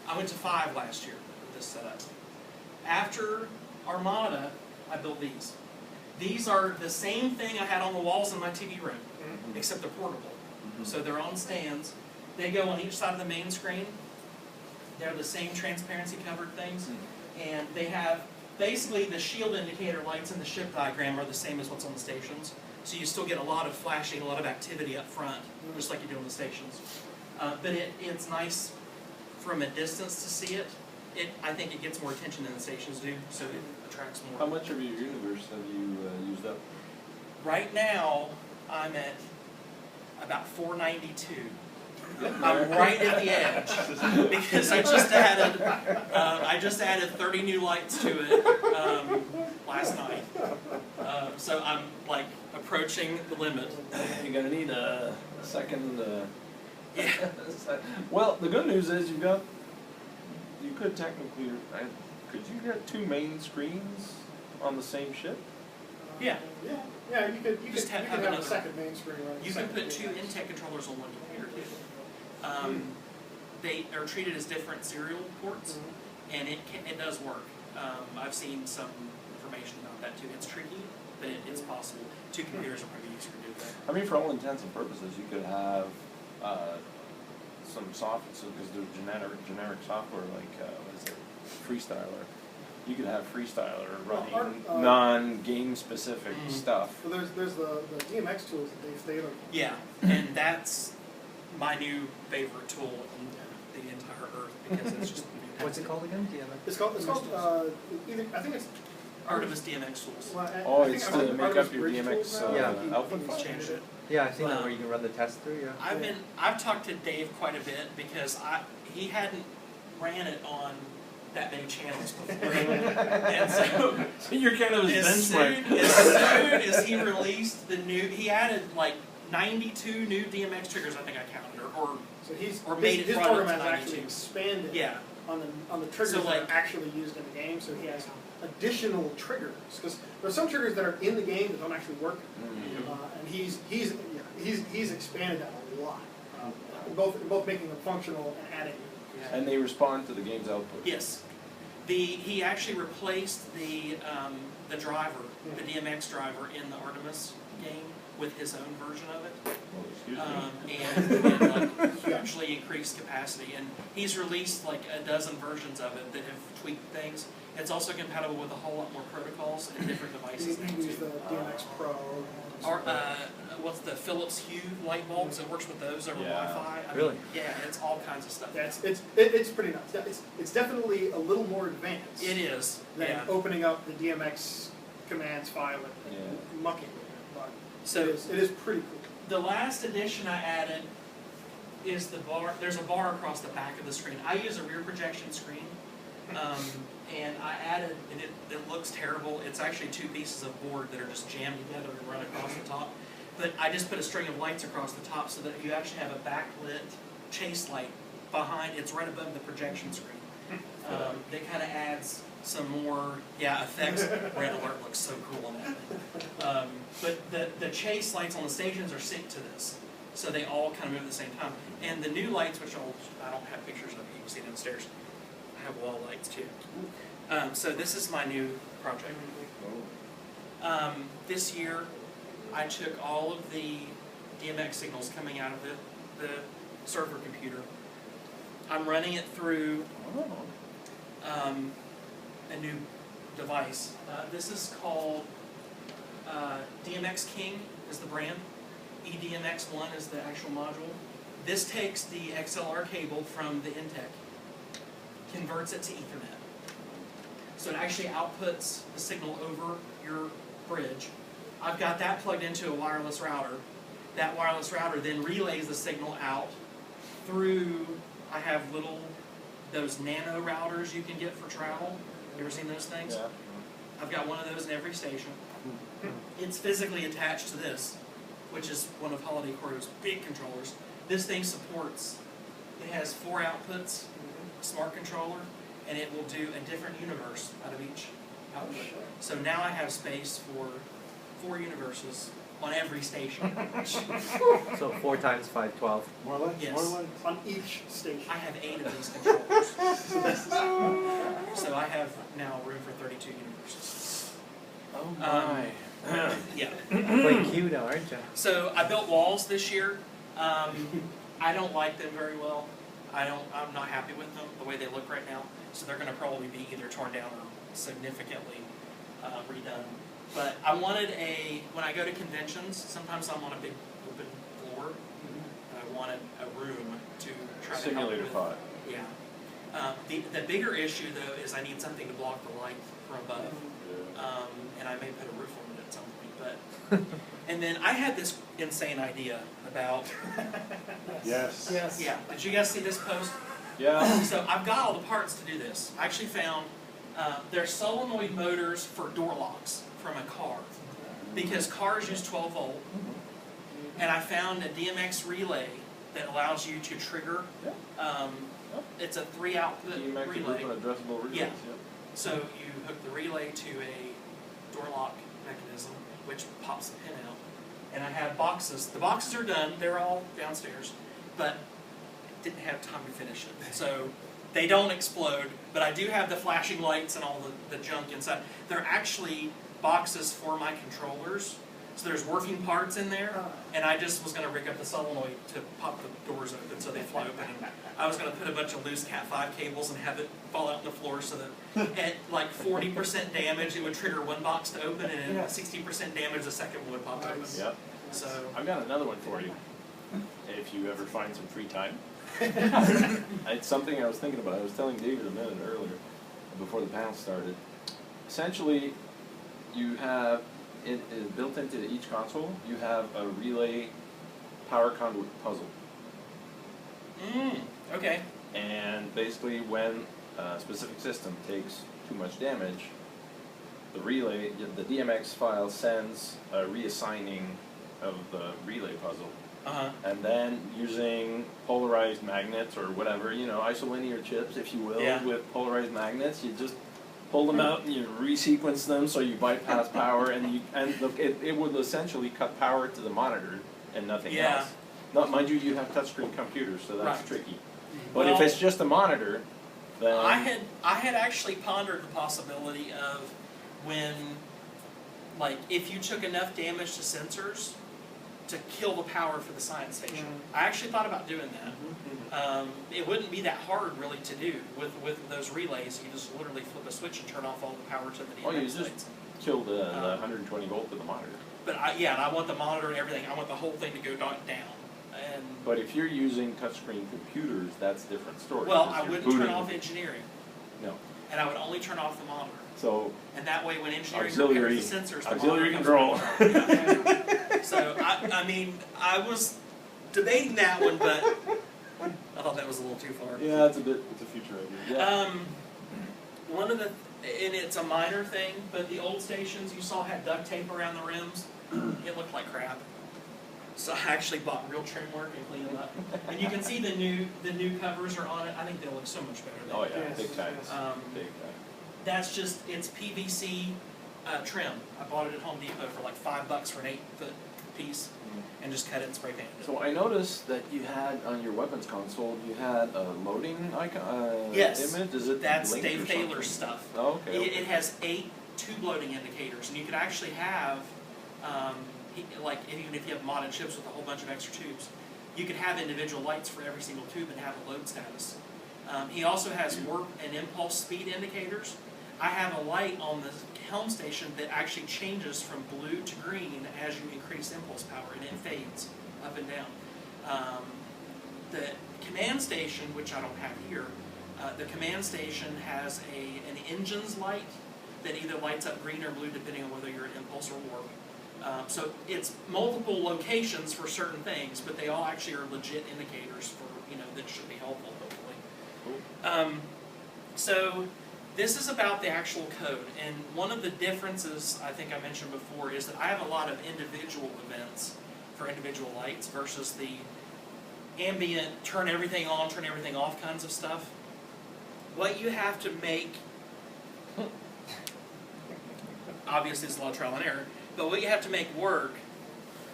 I went to 5 last year with this setup. After Armada, I built these. These are the same thing I had on the walls in my TV room, except they're portable. So they're on stands. They go on each side of the main screen. They're the same transparency covered things. And they have, basically the shield indicator lights in the ship diagram are the same as what's on the stations. So you still get a lot of flashing, a lot of activity up front, just like you do on the stations. But it's nice from a distance to see it. I think it gets more attention than the stations do, so it attracts more. How much of your universe have you used up? Right now, I'm at about 492. I'm right at the edge because I just added 30 new lights to it last night. So I'm like approaching the limit. You're gonna need a second. Yeah. Well, the good news is you could technically, could you get 2 main screens on the same ship? Yeah. Yeah, you could Just have a another- second main screen running. You can second put 2 DMX. Intech controllers on one computer too. They are treated as different serial ports, and it does work. I've seen some information about that too. It's tricky, but it's possible. 2 computers are pretty easy to do that. I mean, for all intents and purposes, you could have some software, so because there's generic software like what is it, Freestyler. You could have Freestyler running non-game specific stuff. Well, there's the DMX tools that Dave Thaler. Yeah, and that's my new favorite tool on the entire Earth because it's just What's it called again? It's called either I think it's Artemis DMX tools. well, I Oh, think it's Artemis to make up your Bridge DMX tools now. Yeah. output He's file? changed it. Yeah, I've seen that Wow. where you can run the test through, yeah. I've talked to Dave quite a bit because he hadn't ran it on that many channels before. And so So you're kind of his as soon benchmark. as he released the new, he added like 92 new DMX triggers, I think I counted, or So or made it his run up program to has actually 92. expanded yeah. on the triggers So, that like- are actually used in the game. So he has additional triggers because there are some triggers that are in the game that don't actually work, and he's expanded that a lot. Both making them functional and adding. And they respond to the game's output. Yes. He actually replaced the driver, the DMX driver in the Artemis game with his own version of it. Well, excuse me. And like hugely increased capacity. And he's released like a dozen versions of it that have tweaked things. It's also compatible with a whole lot more protocols and different devices now He used the too. DMX Pro. Or what's the Philips Hue light bulbs? It works with those over Yeah. Wi-Fi. I Really? mean, yeah, it's all kinds of stuff. Yeah, it's pretty nuts. Yeah, it's definitely a little more advanced It is. than Yeah. opening up the DMX commands file and Yeah. mucking with it. But So it is pretty cool. the last addition I added is the bar. There's a bar across the back of the screen. I use a rear projection screen, and I added, and it looks terrible. It's actually 2 pieces of board that are just jammed together and run across the top. But I just put a string of lights across the top so that you actually have a backlit chase light behind. It's right above the projection screen. That kind of adds some more, effects. Red alert looks so cool on that thing. But the chase lights on the stations are synced to this, so they all kind of move at the same time. And the new lights, which I don't have pictures of, you can see downstairs. I have wall lights too. So this is my new project. This year, I took all of the DMX signals coming out of the server computer. I'm running it through a new device. This is called DMX King is the brand. eDMX1 is the actual module. This takes the XLR cable from the Intech, converts it to Ethernet. So it actually outputs the signal over your bridge. I've got that plugged into a wireless router. That wireless router then relays the signal out through, I have those nano routers you can get for travel. You ever seen those things? Yeah. I've got one of those in every station. It's physically attached to this, which is one of Holiday Cordo's big controllers. This thing supports, it has 4 outputs, a smart controller, and it will do a different universe out of each output. So now I have space for 4 universes on every station. So 4 times 5, 12. More lights, Yes. more lights. On each station. I have 8 of these controllers. So I have now room for 32 universes. Oh my. Yeah. Playing Q now, aren't you? So I built walls this year. I don't like them very well. I'm not happy with them the way they look right now. So they're going to probably be either torn down or significantly redone. But I wanted when I go to conventions, sometimes I'm on a big open floor, and I wanted a room to try to help Simulator with. pod. Yeah. The bigger issue though is I need something to block the light from above, and I may put a roof on it at some point. But and then I had this insane idea about. Yes. Yes. Yeah. Did you guys see this post? Yeah. So I've got all the parts to do this. I actually found there's solenoid motors for door locks from a car because cars use 12 volt, and I found a DMX relay that allows you to trigger It's a 3 output DMX relay. group and addressable relays, Yeah. yep. So you hook the relay to a door lock mechanism, which pops the pin out. And I have boxes. The boxes are done. They're all downstairs, but didn't have time to finish it. So they don't explode, but I do have the flashing lights and all the junk inside. They're actually boxes for my controllers. So there's working parts in there, and I just was going to rig up the solenoid to pop the doors open so they fly open. And I was going to put a bunch of loose Cat 5 cables and have it fall out on the floor so that at like 40% damage it would trigger one box to open, and at 60% damage the second one would pop open. Yep. So I've got another one for you, if you ever find some free time. It's something I was thinking about. I was telling David a minute earlier, before the panel started. Essentially, you have it is built into each console. You have a relay power conduit puzzle, Okay. and basically, when a specific system takes too much damage, the relay, the DMX file sends a reassigning of the relay puzzle. And then using polarized magnets or whatever, isolinear chips, if you will, Yeah. with polarized magnets, you just pull them out and you resequence them so you bypass power, and it would essentially cut power to the monitor and nothing else. Not, mind you, you have touchscreen computers, so that's Right. tricky. But if Well, it's just a monitor, then I had actually pondered the possibility of when, like, if you took enough damage to sensors to kill the power for the science station. I actually thought about doing that. It wouldn't be that hard really to do with those relays. You just literally flip a switch and turn off all the power to the DMX you just lights. kill the 120 volt to the monitor. But and I want the monitor and everything. I want the whole thing to go down. And But if you're using touchscreen computers, that's a different story. well, 'cause I you're wouldn't turn booting- off engineering, No. and I would only turn off the monitor. So And that way, when engineering Auxiliary- repairs the sensors, the auxiliary monitor comes control. back. So I mean, I was debating that one, but I thought that was a little too far. Yeah, it's a future idea. Yeah. One of the, and it's a minor thing, but the old stations you saw had duct tape around the rims. It looked like crap. So I actually bought real trim work and cleaned them up. And you can see the new covers are on it. I think they'll look so much better than Oh yeah, Yes, big time. yes. Big time. That's just, it's PVC trim. I bought it at Home Depot for like $5 for an 8-foot piece, and just cut it and spray painted it. So I noticed that you had on your weapons console, you had a loading icon Yes. image. Is it That's linked Dave or Thaler's something? stuff. Oh, okay. It has 8 tube loading indicators, and you could actually have, even if you have modded chips with a whole bunch of extra tubes, you could have individual lights for every single tube and have a load status. He also has warp and impulse speed indicators. I have a light on the helm station that actually changes from blue to green as you increase impulse power, and it fades up and down. The command station, which I don't have here, the command station has an engine's light that either lights up green or blue depending on whether you're impulse or warp. So it's multiple locations for certain things, but they all actually are legit indicators for, that should be helpful, hopefully. So this is about the actual code, and one of the differences I think I mentioned before is that I have a lot of individual events for individual lights versus the ambient, turn everything on, turn everything off kinds of stuff. What you have to make, obviously it's a lot of trial and error, but what you have to make work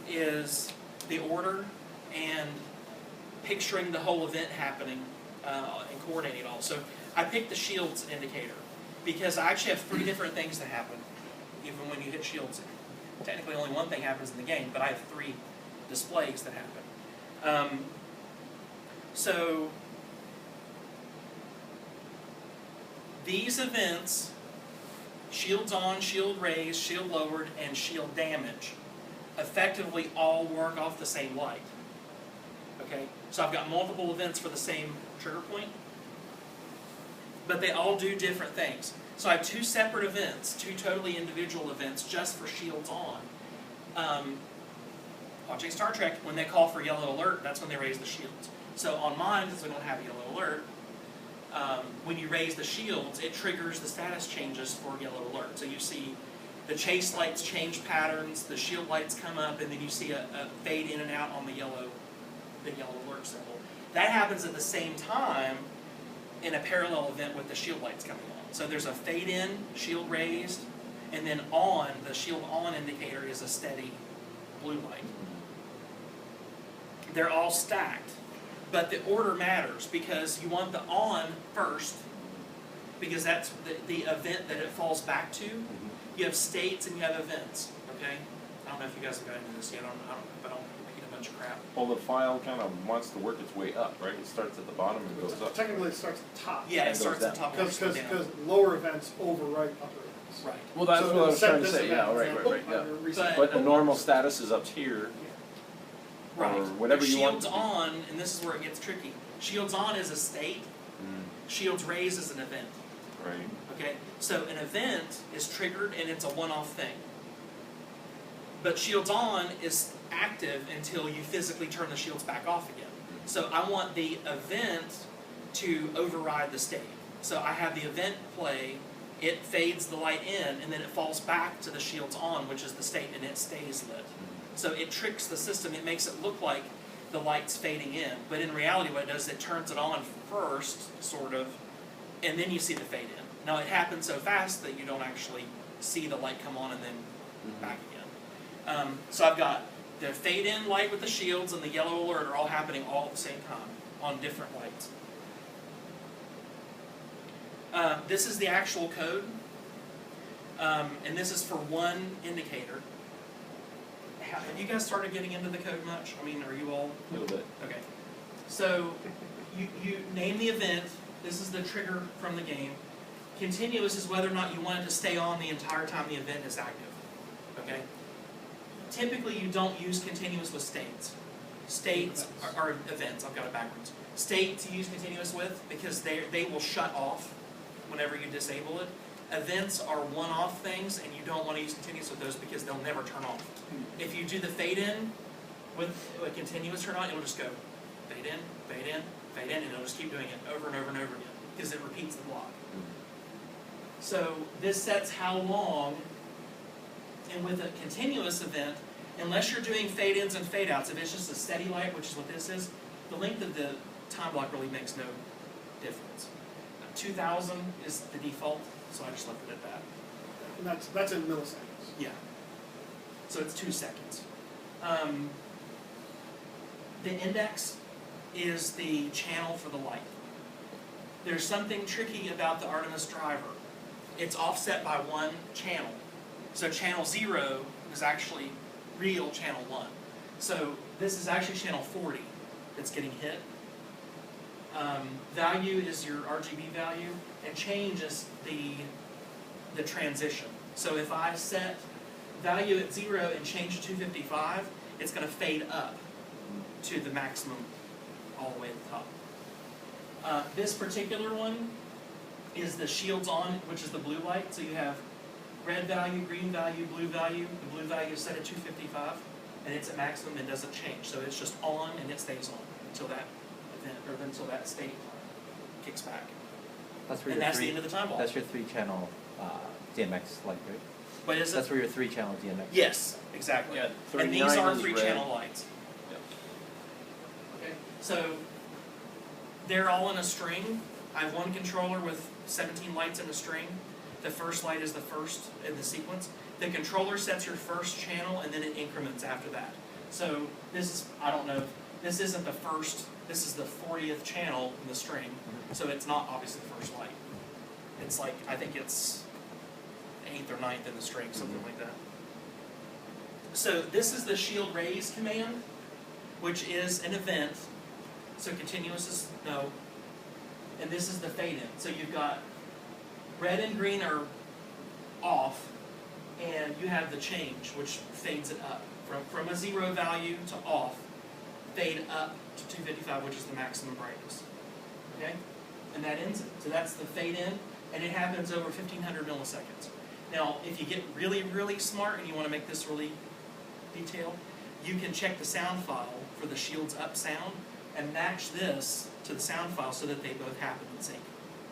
is the order and picturing the whole event happening and coordinating it all. So I picked the shields indicator because I actually have 3 different things that happen even when you hit shields. Technically only one thing happens in the game, but I have 3 displays that happen. So these events, shields on, shield raised, shield lowered, and shield damage, effectively all work off the same light. Okay, so I've got multiple events for the same trigger point, but they all do different things. So I have 2 separate events, 2 totally individual events just for shields on. Watching Star Trek, when they call for yellow alert, that's when they raise the shields. So on mine, since we don't have yellow alert, when you raise the shields, it triggers the status changes for yellow alert. So you see the chase lights change patterns, the shield lights come up, and then you see a fade in and out on the yellow alert symbol. That happens at the same time in a parallel event with the shield lights coming on. So there's a fade in, shield raised, and then on, the shield on indicator is a steady blue light. They're all stacked, but the order matters because you want the on first, because that's the event that it falls back to. You have states and you have events, okay? I don't know if you guys have gotten into this yet, but I'll repeat a bunch of crap. Well, the file kind of wants to work its way up, right? It starts at the bottom and goes up. Technically, it starts at the top. Yeah, And it starts goes at the top and Because works down. lower events overwrite upper events. Right. Well, that's So what I was set trying to this say, yeah, event, right, yeah. yeah. But- But a normal status is up here, Right. or whatever you want. Shields on, and this is where it gets tricky. Shields on is a state, shields raised is an event. Right. Okay, so an event is triggered and it's a one-off thing. But shields on is active until you physically turn the shields back off again. So I want the event to override the state. So I have the event play, it fades the light in, and then it falls back to the shields on, which is the state, and it stays lit. So it tricks the system, it makes it look like the light's fading in, but in reality what it does is it turns it on first, sort of, and then you see the fade in. Now it happens so fast that you don't actually see the light come on and then back again. So I've got the fade in light with the shields and the yellow alert are all happening all at the same time on different lights. This is the actual code, and this is for one indicator. Have you guys started getting into the code much? I mean, are you all? A little bit. Okay. So you name the event. This is the trigger from the game. Continuous is whether or not you want it to stay on the entire time the event is active. Okay? Typically you don't use continuous with states. States are events. I've got it backwards. States you use continuous with because they will shut off whenever you disable it. Events are one-off things, and you don't want to use continuous with those because they'll never turn off. If you do the fade-in with a continuous turn on, it'll just go fade-in, fade-in, fade-in, and it'll just keep doing it over and over and over again because it repeats the block. So this sets how long, and with a continuous event, unless you're doing fade-ins and fade-outs, if it's just a steady light, which is what this is, the length of the time block really makes no difference. 2000 is the default, so I just left it at that. And that's in milliseconds. Yeah. So it's 2 seconds. The index is the channel for the light. There's something tricky about the Artemis driver. It's offset by one channel. So channel 0 is actually real channel 1. So this is actually channel 40 that's getting hit. Value is your RGB value, and change is the transition. So if I set value at 0 and change to 255, it's going to fade up to the maximum all the way at the top. This particular one is the shields on, which is the blue light. So you have red value, green value, blue value. The blue value is set at 255, and it's at maximum and doesn't change. So it's just on and it stays on until that event or until that state kicks back. That's where And your that's the end of the time block. That's your 3-channel DMX light, right? What is it? That's where your 3-channel DMX. Yes, exactly. Yeah, And these 39 are is 3-channel red. lights. Okay, so they're all in a string. I have one controller with 17 lights in a string. The first light is the first in the sequence. The controller sets your first channel and then it increments after that. So this is, I don't know, this isn't the first, this is the 40th channel in the string. So it's not obviously the first light. It's like, I think it's 8th or 9th in the string, something like that. So this is the shield raise command, which is an event. So continuous is no. And this is the fade in. So you've got red and green are off, and you have the change, which fades it up. From a 0 value to off, fade up to 255, which is the maximum brightness. Okay? And that ends it. So that's the fade in, and it happens over 1500 milliseconds. Now, if you get really, really smart and you want to make this really detailed, you can check the sound file for the shields up sound and match this to the sound file so that they both happen in sync.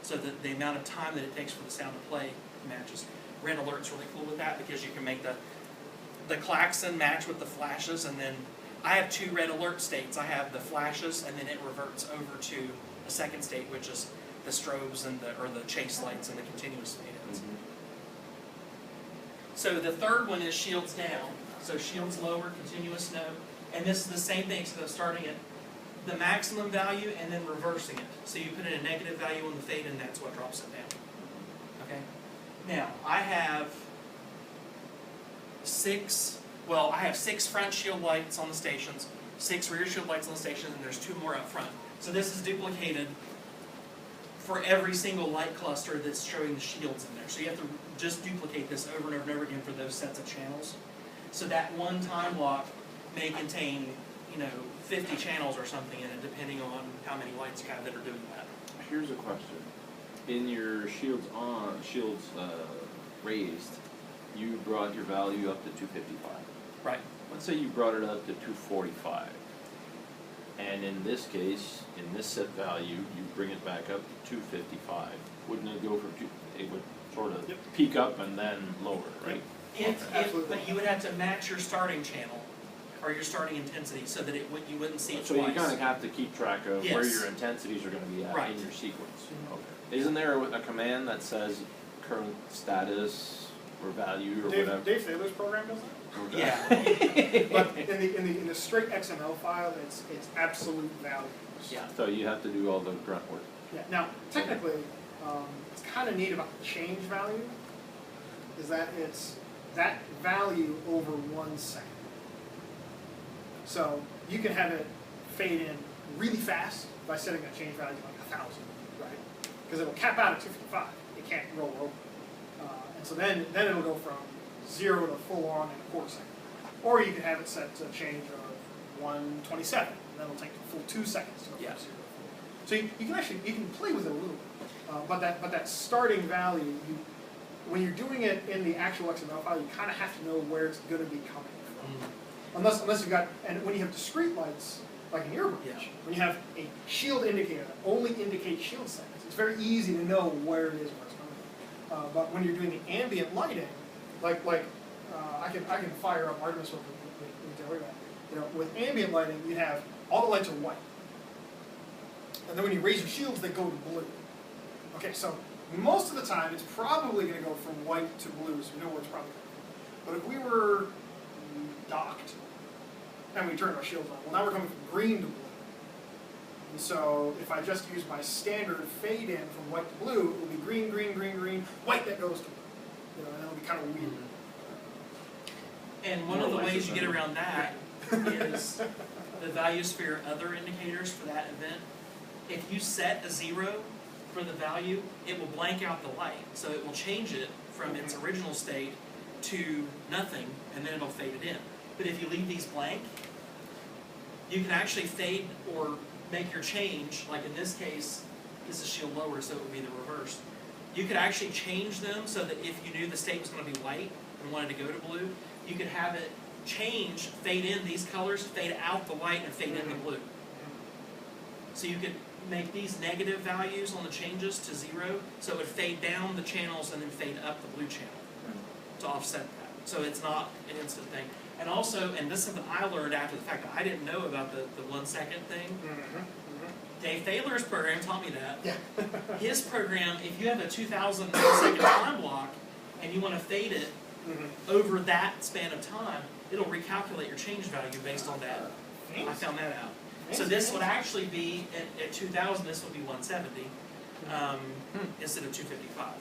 So that the amount of time that it takes for the sound to play matches. Red Alert's really cool with that because you can make the klaxon match with the flashes, and then I have 2 Red Alert states. I have the flashes and then it reverts over to a second state, which is the strobes and the chase lights and the continuous fade-ins. So the third one is shields down. So shields lower, continuous no. And this is the same thing, so starting at the maximum value and then reversing it. So you put in a negative value on the fade and that's what drops it down. Okay? Now, I have six front shield lights on the stations, 6 rear shield lights on the stations, and there's 2 more up front. So this is duplicated for every single light cluster that's showing the shields in there. So you have to just duplicate this over and over and over again for those sets of channels. So that one time block may contain, 50 channels or something in it, depending on how many lights you have that are doing that. Here's a question. In your shields raised, you brought your value up to 255. Right. Let's say you brought it up to 245. And in this case, in this set value, you bring it back up to 255. Wouldn't it go from it would sort of peak up and then lower, right? But you would have to match your starting channel or your starting intensity so that you wouldn't see it So twice. you kind of have to keep track of where Yes. your intensities are going to be at Right. in your sequence. Okay. Isn't there a command that says current status or value or whatever? Dave Thaler's program does that. Okay. Yeah. But in the straight XML file, it's absolute values. Yeah. So you have to do all the grunt work. Yeah. Now, technically, it's kind of neat about the change value is that it's that value over 1 second. So you can have it fade in really fast by setting that change value to like 1,000, right? Because it'll cap out at 255. It can't roll over. And so then it'll go from 0 to full on in a quarter second. Or you can have it set to a change of 127, and then it'll take the full 2 seconds to go from 0 to full. So you can play with it a little bit. But that starting value, when you're doing it in the actual XML file, you kind of have to know where it's going to be coming from. Unless you've got, and when you have discrete lights, like in your bridge, when you have a shield indicator that only indicates shield settings, it's very easy to know where it is, where it's coming from. But when you're doing the ambient lighting, I can fire up Artemis with that. With ambient lighting, you have all the lights are white, and then when you raise your shields, they go to blue. Okay, so most of the time, it's probably going to go from white to blue, so we know where it's probably going. But if we were docked and we turned our shields on, well, now we're coming from green to blue. And so if I just use my standard fade in from white to blue, it will be green, green, green, green, white that goes to blue. And it'll be kind of weird. And one of the ways you get around that is the value sphere other indicators for that event. If you set a 0 for the value, it will blank out the light. So it will change it from its original state to nothing, and then it'll fade it in. But if you leave these blank, you can actually fade or make your change, like in this case, this is shield lower, so it would be the reverse. You could actually change them so that if you knew the state was going to be white and wanted to go to blue, you could have it change, fade in these colors, fade out the white, and fade in the blue. So you could make these negative values on the changes to 0, so it would fade down the channels and then fade up the blue channel to offset that. So it's not an instant thing. And also, and this is something I learned after the fact, I didn't know about the 1 second thing. Dave Thaler's program taught me that. Yeah. His program, if you have a 2,000 millisecond time block and you want to fade it over that span of time, it'll recalculate your change value based on that. I found that out. So this would actually be, at 2,000, this would be 170 instead of 255.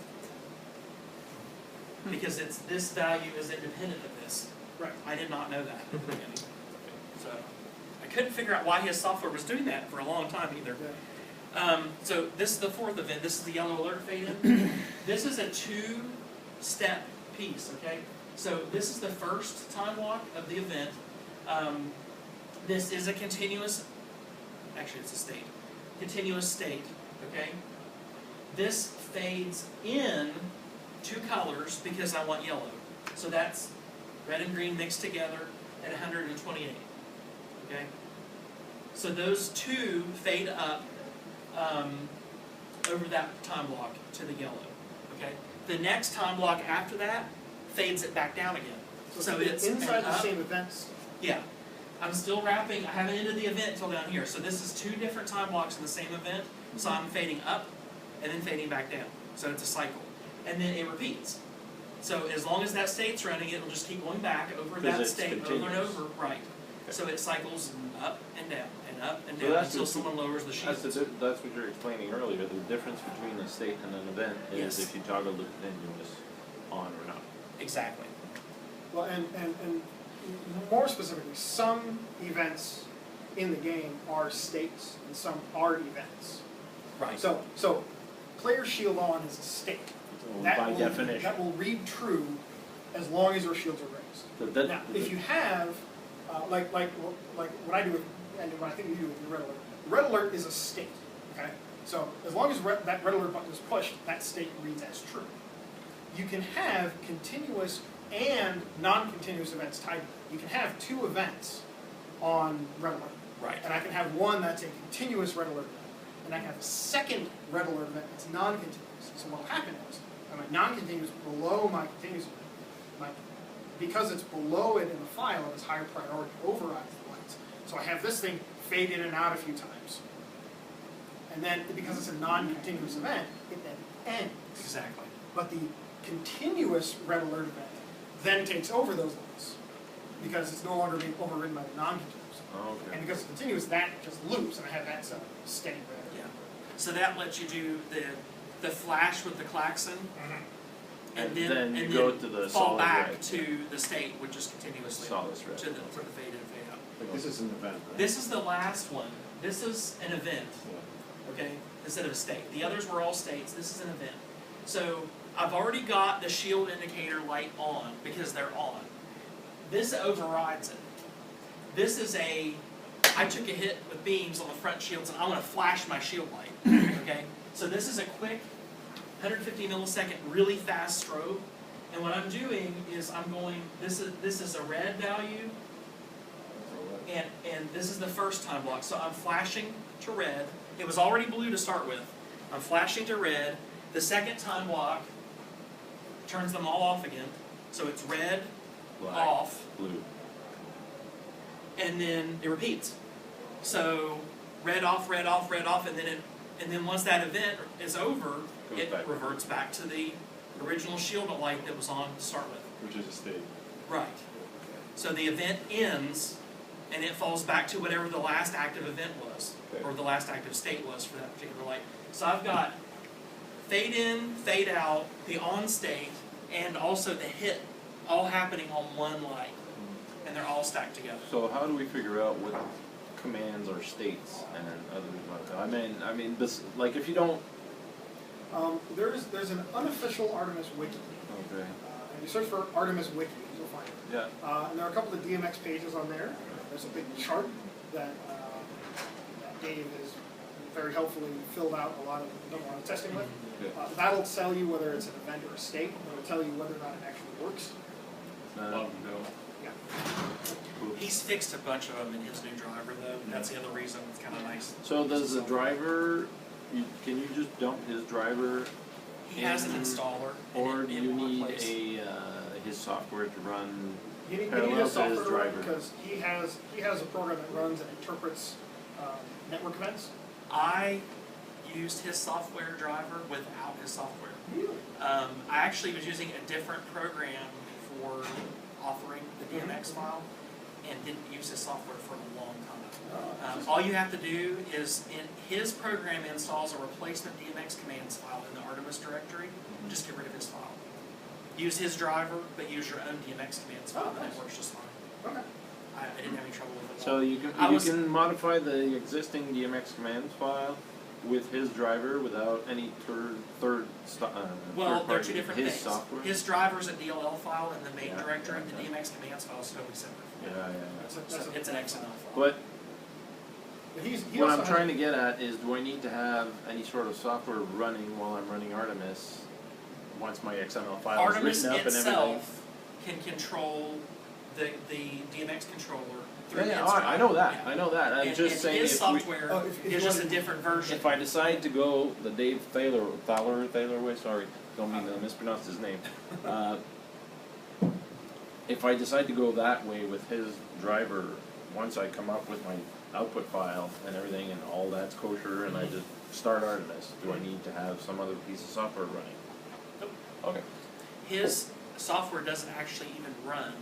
Because this value is independent of this. Right. I did not know that at the beginning. So I couldn't figure out why his software was doing that for a long time either. Yeah. So this is the 4th event. This is the yellow alert fade-in. This is a 2-step piece, okay? So this is the first time block of the event. This is a continuous, actually it's a state, continuous state, okay? This fades in 2 colors because I want yellow. So that's red and green mixed together at 128, okay? So those 2 fade up over that time block to the yellow, okay? The next time block after that fades it back down again. So it's inside the up. same events. Yeah. I'm still wrapping, I haven't ended the event until down here. So this is 2 different time blocks in the same event. So I'm fading up and then fading back down. So it's a cycle. And then it repeats. So as long as that state's running, it'll just keep going back over that it's state over and continuous. over. Right. Okay. So it cycles up and down and up and So down that's until the- someone lowers the shield. That's what you were explaining earlier, the difference between a state and an event is Yes. if you toggle the continuous on or not. Exactly. Well, and more specifically, some events in the game are states and some are events. Right. So player shield on is a state. By definition. That will read true as long as your shields are raised. So that- Now, if you have, like what I do with, and what I think you do with your red alert is a state, okay? So as long as that red alert button is pushed, that state reads as true. You can have continuous and non-continuous events tied. You can have two events on red alert. Right. And I can have one that's a continuous red alert event, and I can have a second red alert event that's non-continuous. So what will happen is, my non-continuous below my continuous event, because it's below it in the file, it has higher priority, overrides the lights. So I have this thing fade in and out a few times. And then, because it's a non-continuous event, it then ends. Exactly. But the continuous red alert event then takes over those lights, because it's no longer being overridden by the non-continuous. Okay. And because it's continuous, that just loops, and I have that steady red. Yeah. So that lets you do the flash with the klaxon, And then you go to the fall solid back red. to the state, which is continuously Solid red. to the fade in and fade out. But this is an event, right? This is the last one. This is an event, okay, instead of a state. The others were all states. This is an event. So I've already got the shield indicator light on because they're on. This overrides it. This is I took a hit with beams on the front shields and I want to flash my shield light, okay? So this is a quick 150 millisecond really fast strobe. And what I'm doing is I'm going, this is a red value, and this is the first time block. So I'm flashing to red. It was already blue to start with. I'm flashing to red. The second time block turns them all off again. So it's red, Black, off, blue. and then it repeats. So red off, red off, red off, and then once that event is over, Goes it back. reverts back to the original shield light that was on to start with. Which is a state. Right. So the event ends, and it falls back to whatever the last active event was, Okay. or the last active state was for that particular light. So I've got fade in, fade out, the on state, and also the hit all happening on one light, and they're all stacked together. So how do we figure out what commands are states and others like that? I mean, this, like if you don't. There's an unofficial Artemis wiki. Okay. And you search for Artemis wiki, you'll find it. Yeah. And there are a couple of DMX pages on there. There's a big chart that Dave has very helpfully filled out a lot of testing with. Yeah. That'll tell you whether it's an event or a state. It'll tell you whether or not it actually works. Love to know. Yeah. He's fixed a bunch of them in his new driver, though. That's the other reason it's kind of nice. So does the driver? Can you just dump his driver? He has an installer, Or and do it you will need replace. his software to run? You need Parallel a to his software driver. because he has a program that runs and interprets network events. I used his software driver without his software. Really? I actually was using a different program for authoring the DMX file and didn't use his software for a long time. All you have to do is, his program installs a replacement DMX commands file in the Artemis directory. Just get rid of his file. Use his driver, but use your own DMX commands file, and it works just fine. Okay. I didn't have any trouble with it. So you can modify the existing DMX commands file with his driver without any third Well, third they're party, two different his things. software. His driver's a DLL file in the main Yeah, directory, yeah, the yeah. DMX commands file is totally separate. Yeah. So it's an XML file. But But he what also I'm trying to get at is, do I need to have any sort of software running while I'm running Artemis once my XML file Artemis is written up and everything? itself can control the DMX controller through the Yeah, installer. I know that. Yeah. I know that. I'm And just saying his if software if is you just a want- different version. if I decide to go the Dave Thaler way, sorry, don't mean to mispronounce his name. If I decide to go that way with his driver, once I come up with my output file and everything and all that's kosher and I just start Artemis, do I need to have some other piece of software running? Nope. Okay. His software doesn't actually even run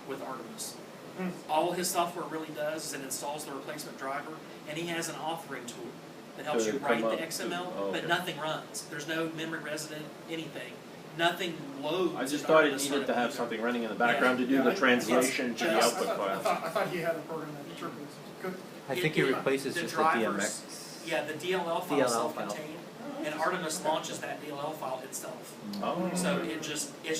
with Artemis. Hmm. All his software really does is it installs the replacement driver, and he has an authoring tool that helps To you write come the up to- XML, oh, but okay. nothing runs. There's no memory resident, anything. Nothing loads. I just in thought it Artemis needed to have either. something running in the background to do Yeah, the I- translation to the yes. output files. I thought he had a program that interprets it. Good. I think he It- replaces the just drivers- the DMX. Yeah, the DLL file DLL is file. self-contained, and Artemis launches that DLL file itself. Oh. So it's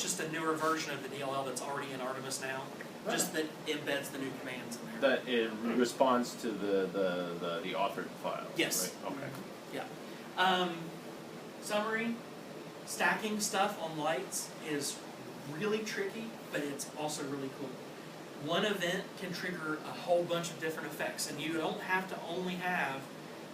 just a newer version of the DLL that's already in Artemis now, just that embeds the new commands in there. That it responds to the authored files, Yes. right? Okay. Summary, stacking stuff on lights is really tricky, but it's also really cool. One event can trigger a whole bunch of different effects, and you don't have to only have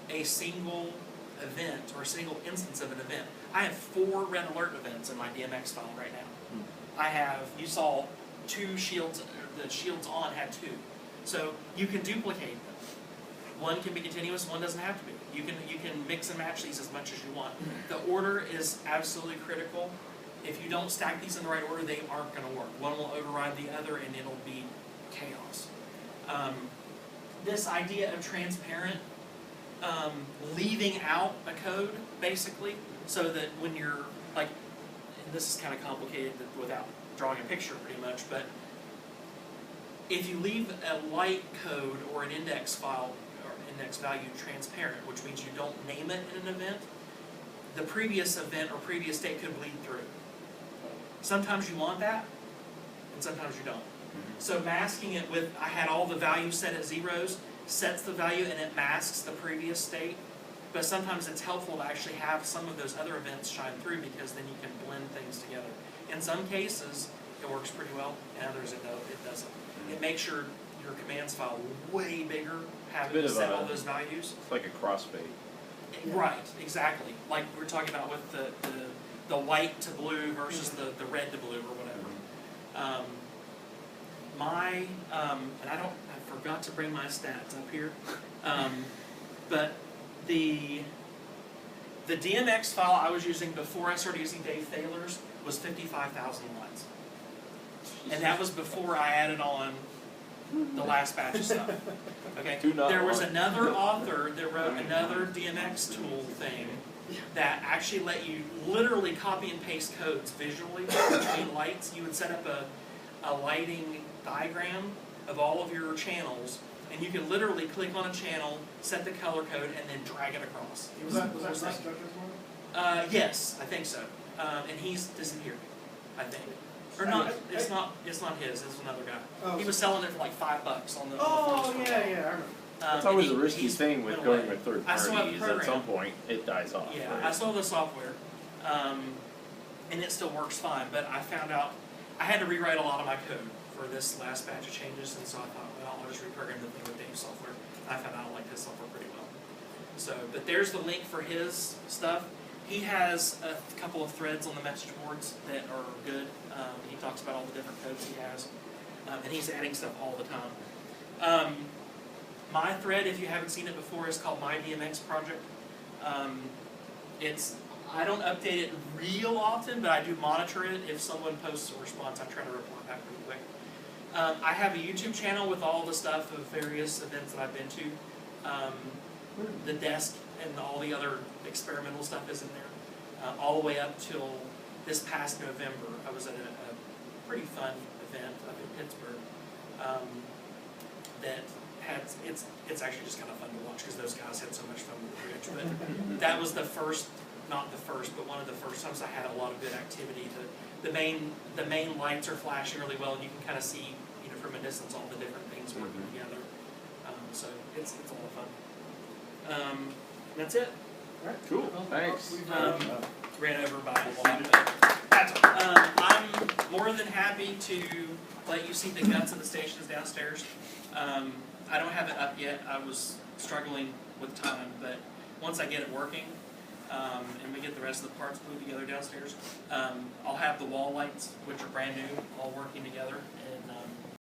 a single event or a single instance of an event. I have 4 red alert events in my DMX file right now. I have, you saw 2 shields, the shields on had 2. So you can duplicate them. One can be continuous, one doesn't have to be. You can mix and match these as much as you want. The order is absolutely critical. If you don't stack these in the right order, they aren't going to work. One will override the other, and it'll be chaos. This idea of transparent, leaving out a code, basically, so that when you're, like, and this is kind of complicated without drawing a picture pretty much, but if you leave a light code or an index file or index value transparent, which means you don't name it in an event, the previous event or previous state could bleed through. Sometimes you want that, and sometimes you don't. So masking it with, I had all the values set at zeros, sets the value and it masks the previous state, but sometimes it's helpful to actually have some of those other events shine through because then you can blend things together. In some cases, it works pretty well, in others it doesn't. It makes your commands file way bigger, having to set all those values. It's like a crossfade. Right, exactly. Like we're talking about with the white to blue versus the red to blue or whatever. And I forgot to bring my stats up here, but the DMX file I was using before I started using Dave Thaler's was 55,000 lines. And that was before I added on the last batch of stuff. Okay. There was another author that wrote another DMX tool thing that actually let you literally copy and paste codes visually between lights. You would set up a lighting diagram of all of your channels, and you could literally click on a channel, set the color code, and then drag it across. Was that Russ Judge's one? Yes, I think so. And he's disappeared, I think. Or not, it's not his, it's another guy. Oh, He was selling it for like $5 on the Oh, forums. yeah, I remember. It's always a and risky he's thing with went going away. with third I still have the parties. At some program. point, it dies off. Yeah, right? I saw the software, and it still works fine, but I found out I had to rewrite a lot of my code for this last batch of changes, and so I thought, well, I'll just reprogram the thing with Dave's software. I found out I like his software pretty well. So, but there's the link for his stuff. He has a couple of threads on the message boards that are good. He talks about all the different codes he has, and he's adding stuff all the time. My thread, if you haven't seen it before, is called My DMX Project. I don't update it real often, but I do monitor it. If someone posts a response, I try to reply back pretty quick. I have a YouTube channel with all the stuff of various events that I've been to. The desk and all the other experimental stuff is in there. All the way up till this past November, I was at a pretty fun event up in Pittsburgh that had, it's actually just kind of fun to watch because those guys had so much fun with the bridge. But that was the first, not the first, but one of the first times I had a lot of good activity. The main lights are flashing really well, and you can kind of see, from a distance, all the different things working together. So it's a lot of fun. That's it. Right. Cool. Thanks. Ran over by a lot, but that's all. I'm more than happy to let you see the guts of the stations downstairs. I don't have it up yet. I was struggling with time, but once I get it working, and we get the rest of the parts glued together downstairs, I'll have the wall lights, which are brand new, all working together,